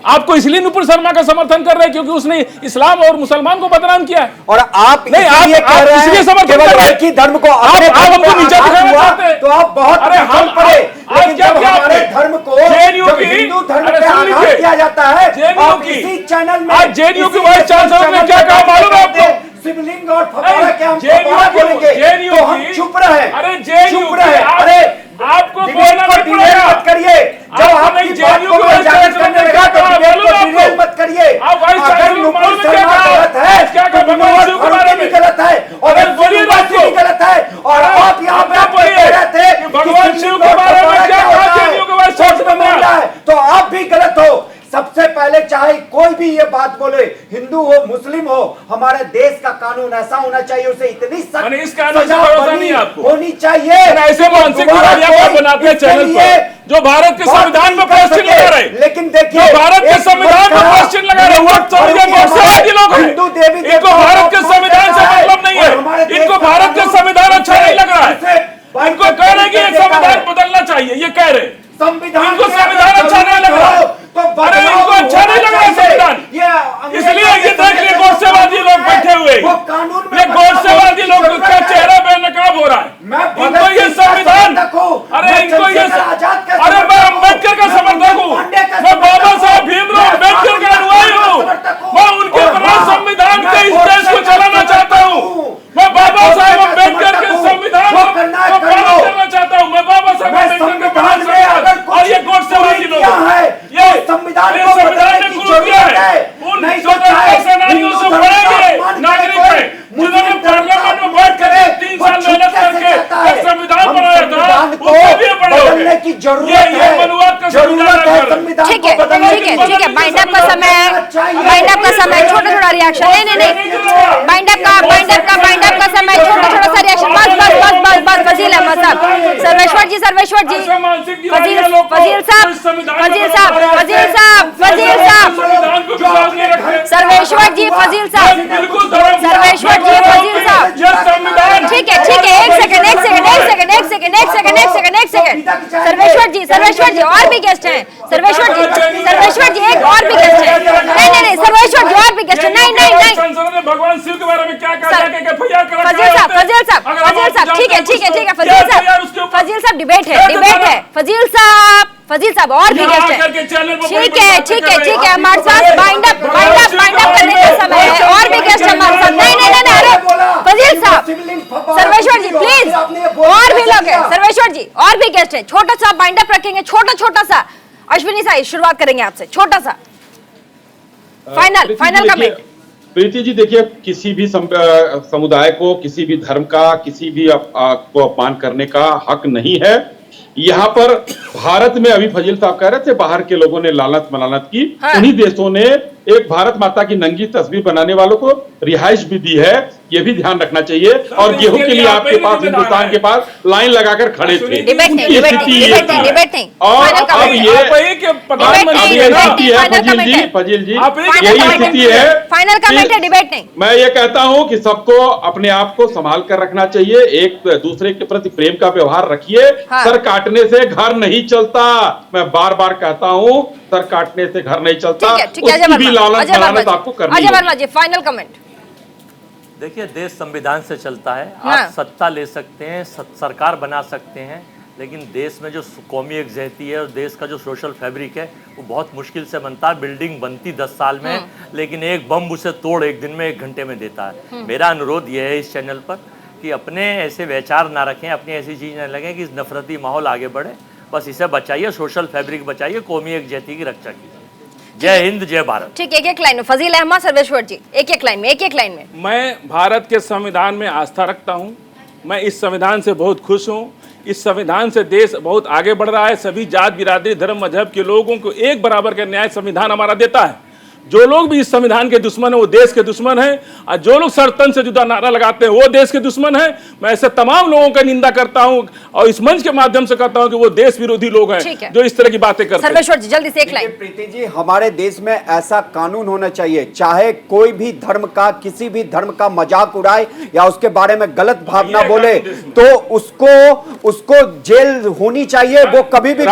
आपको इसलिए नुपुर शर्मा का समर्थन कर रहे हैं क्योंकि उसने इस्लाम और मुसलमान को बदनाम किया है। और आप नहीं, आप इसलिए समर्थन कर रहे हैं कि धर्म को आप हमको नीचे दिखाना चाहते हैं। तो आप बहुत अरे हम पड़े, आज लेकिन क्या जब किया हमारे आपने? धर्म को, JNU जब की, हिंदू धर्म अरे पे सुन आघात लीजिए, किया जाता है, JNU आप की, इसी चैनल में, आज JNU की इसी वाइस चांसलर ने चैनल क्या में कहा मालूम है आपको? शिवलिंग और फव्वारा के हम JNU फव्वारा की, बोलेंगे JNU तो हम की, चुप रहे। अरे JNU चुप की, रहे। अरे आपको डिबेट बोलना को नहीं डिबेट पड़ेगा। मत करिए। जब आपको आपकी नहीं, बात JNU को की वाइस उजागर चांसलर करने ने लगा क्या तो कहा डिबेट मालूम को है डिबेट आपको? मत करिए। आप वाइस अगर चांसलर नुपुर मालूम है क्या शर्मा कहा? गलत है क्या कहा? तो भगवान मनोहर शिव के फारूकी बारे भी में। गलत है और अरे बोलिए बात भी गलत है। और आप यहाँ पे बोलिए कह रहे थे कि भगवान शिव के बारे में क्या कहा JNU के वाइस चांसलर ने? तो आप भी गलत हो। सबसे पहले चाहे कोई भी ये बात बोले, हिंदू हो मुस्लिम हो, हमारे देश का कानून ऐसा होना चाहिए, उसे इतनी मैंने इस सख्त कानून से सजा भरोसा बनी नहीं है आपको। होनी चाहिए। ऐसे मानसिक बीमारियां क्या बनाते हैं चैनल पर जो भारत के संविधान पर क्वेश्चन लगा रहे, लेकिन देखिए जो भारत के संविधान पर क्वेश्चन लगा रहे, वो समझे गोडसेवादी लोग हैं। हिंदू देवी इनको भारत के संविधान से मतलब नहीं है। इनको भारत का संविधान अच्छा नहीं लग रहा है। इनको कह रहे कि ये संविधान बदलना चाहिए, ये कह रहे संविधान इनको संविधान अच्छा नहीं लग रहा। अरे इनको अच्छा नहीं लग रहा संविधान, इसलिए ये देख लिए गोडसेवादी लोग बैठे हुए, ये गोडसेवादी लोग का चेहरा बेनकाब हो रहा है। इनको ये संविधान, अरे इनको ये, अरे मैं अम्बेडकर का समर्थक हूँ, मैं बाबा साहब भीमराव अम्बेडकर का अनुयायी हूँ, मैं उनके बना संविधान के इस देश को चलाना चाहता हूँ। मैं बाबा साहब अम्बेडकर के संविधान को पालन करना चाहता हूँ। मैं बाबा साहब अम्बेडकर के बना संविधान, और ये गोडसेवादी लोग ये संविधान ने गुरु दिया है। उन स्वतंत्रता सेनानियों से बड़े नागरिक है जिन्होंने पार्लियामेंट में बैठ कर 3 साल मेहनत करके एक संविधान बनाया था, उसको भी बदलने की जरूरत है। ये मनुवाद का संविधान है। ठीक है, ठीक है। बाइंड अप का समय, छोटा रिएक्शन। नहीं, बाइंड अप का समय, छोटा सा रिएक्शन। बस फजील अहमद साहब, सर्वेश्वर जी, फजील साहब, सर्वेश्वर जी, फजील साहब, ठीक है, एक सेकंड, सर्वेश्वर जी और भी गेस्ट हैं, सर्वेश्वर जी एक और भी गेस्ट हैं। नहीं, सर्वेश्वर जी और भी गेस्ट हैं। नहीं, भगवान शिव के बारे में क्या कहा? फजील साहब, ठीक है, फजील साहब डिबेट है, फजील साहब और भी गेस्ट हैं। ठीक है, हमारे साथ बाइंड अप करने का समय है, और भी गेस्ट हमारे साथ। नहीं, अरे फजील साहब, सर्वेश्वर जी प्लीज, और भी लोग हैं, सर्वेश्वर जी और भी गेस्ट हैं। छोटा सा बाइंड अप रखेंगे, छोटा सा। अश्विनी साई शुरुआत करेंगे आपसे, छोटा सा फाइनल कमेंट। प्रीति जी देखिए, किसी भी समुदाय को, किसी भी धर्म का, किसी भी को अपमान करने का हक नहीं है। यहाँ पर भारत में अभी फजील साहब कह रहे थे बाहर के लोगों ने लानत मलानत की, उन्हीं देशों ने एक भारत माता की नंगी तस्वीर बनाने वालों को रिहाइश भी दी है, ये भी ध्यान रखना चाहिए। और गेहूं के लिए आपके पास, हिंदुस्तान के पास लाइन लगाकर खड़े थे। डिबेट नहीं। और अब ये स्थिति है फजील जी, यही स्थिति है। फाइनल कमेंट है, डिबेट नहीं। मैं ये कहता हूं कि सबको अपने आप को संभाल कर रखना चाहिए, एक दूसरे के प्रति प्रेम का व्यवहार रखिए। सर काटने से घर नहीं चलता, मैं बार बार कहता हूं, सर काटने से घर नहीं चलता। ठीक है, उसकी भी लानत आपको करनी है। अजय वर्मा जी फाइनल कमेंट। देखिए, देश संविधान से चलता है। आप सत्ता ले सकते हैं, सरकार बना सकते हैं, लेकिन देश में जो कौमी एकजहती है और देश का जो सोशल फैब्रिक है वो बहुत मुश्किल से बनता है। बिल्डिंग बनती 10 साल में, लेकिन एक बम उसे तोड़ 1 दिन में, 1 घंटे में देता है। मेरा अनुरोध यह है इस चैनल पर कि अपने ऐसे विचार ना रखें, अपनी ऐसी चीज़ ना लगें कि नफरती माहौल आगे बढ़े। बस इसे बचाइए, सोशल फैब्रिक बचाइए, कौमी एकजहती की रक्षा कीजिए। जय हिंद, जय भारत। ठीक, एक लाइन में फजील अहमद, सर्वेश्वर जी एक लाइन में। मैं भारत के संविधान में आस्था रखता हूं, मैं इस संविधान से बहुत खुश हूं। इस संविधान से देश बहुत आगे बढ़ रहा है। सभी जात, बिरादरी, धर्म, मजहब के लोगों को एक बराबर का न्याय संविधान हमारा देता है। जो लोग भी इस संविधान के दुश्मन है वो देश के दुश्मन है, और जो लोग सरतन से जुदा नारा लगाते हैं वो देश के दुश्मन है। मैं ऐसे तमाम लोगों का निंदा करता हूं और इस मंच के माध्यम से करता हूं कि वो देश विरोधी लोग हैं जो इस तरह की बातें करते हैं। सर्वेश्वर जी जल्दी से एक लाइन। प्रीति जी, हमारे देश में ऐसा कानून होना चाहिए, चाहे कोई भी धर्म का किसी भी धर्म का मजाक उड़ाए या उसके बारे में गलत भावना बोले तो उसको जेल होनी चाहिए। वो कभी भी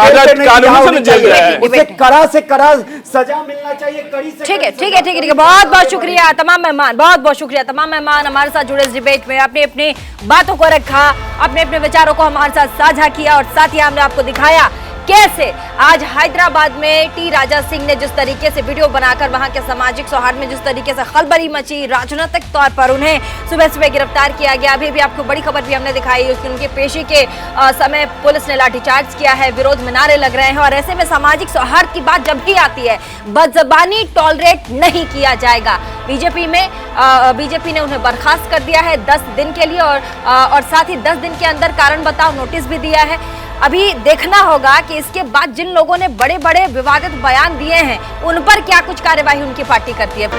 उसे कड़ा से कड़ा सजा मिलना चाहिए, कड़ी से। ठीक है। बहुत बहुत शुक्रिया तमाम मेहमान, बहुत बहुत शुक्रिया तमाम मेहमान हमारे साथ जुड़े इस डिबेट में, अपने अपनी बातों को रखा, अपने अपने विचारों को हमारे साथ साझा किया और साथ ही हमने आपको दिखाया कैसे आज हैदराबाद में टी राजा सिंह ने जिस तरीके से वीडियो बनाकर वहां के सामाजिक सौहार्द में जिस तरीके से खलबली मची, राजनीतिक तौर पर उन्हें सुबह सुबह गिरफ्तार किया गया। अभी भी आपको बड़ी खबर भी हमने दिखाई, उनके पेशी के समय पुलिस ने लाठीचार्ज किया है, विरोध में नारे लग रहे हैं और ऐसे में सामाजिक सौहार्द की बात जब भी आती है बदजबानी टॉलरेट नहीं किया जाएगा। बीजेपी ने उन्हें बर्खास्त कर दिया है 10 दिन के लिए और साथ ही 10 दिन के अंदर कारण बताओ नोटिस भी दिया है। अभी देखना होगा कि इसके बाद जिन लोगों ने बड़े बड़े विवादित बयान दिए हैं उन पर क्या कुछ कार्यवाही उनकी पार्टी करती है।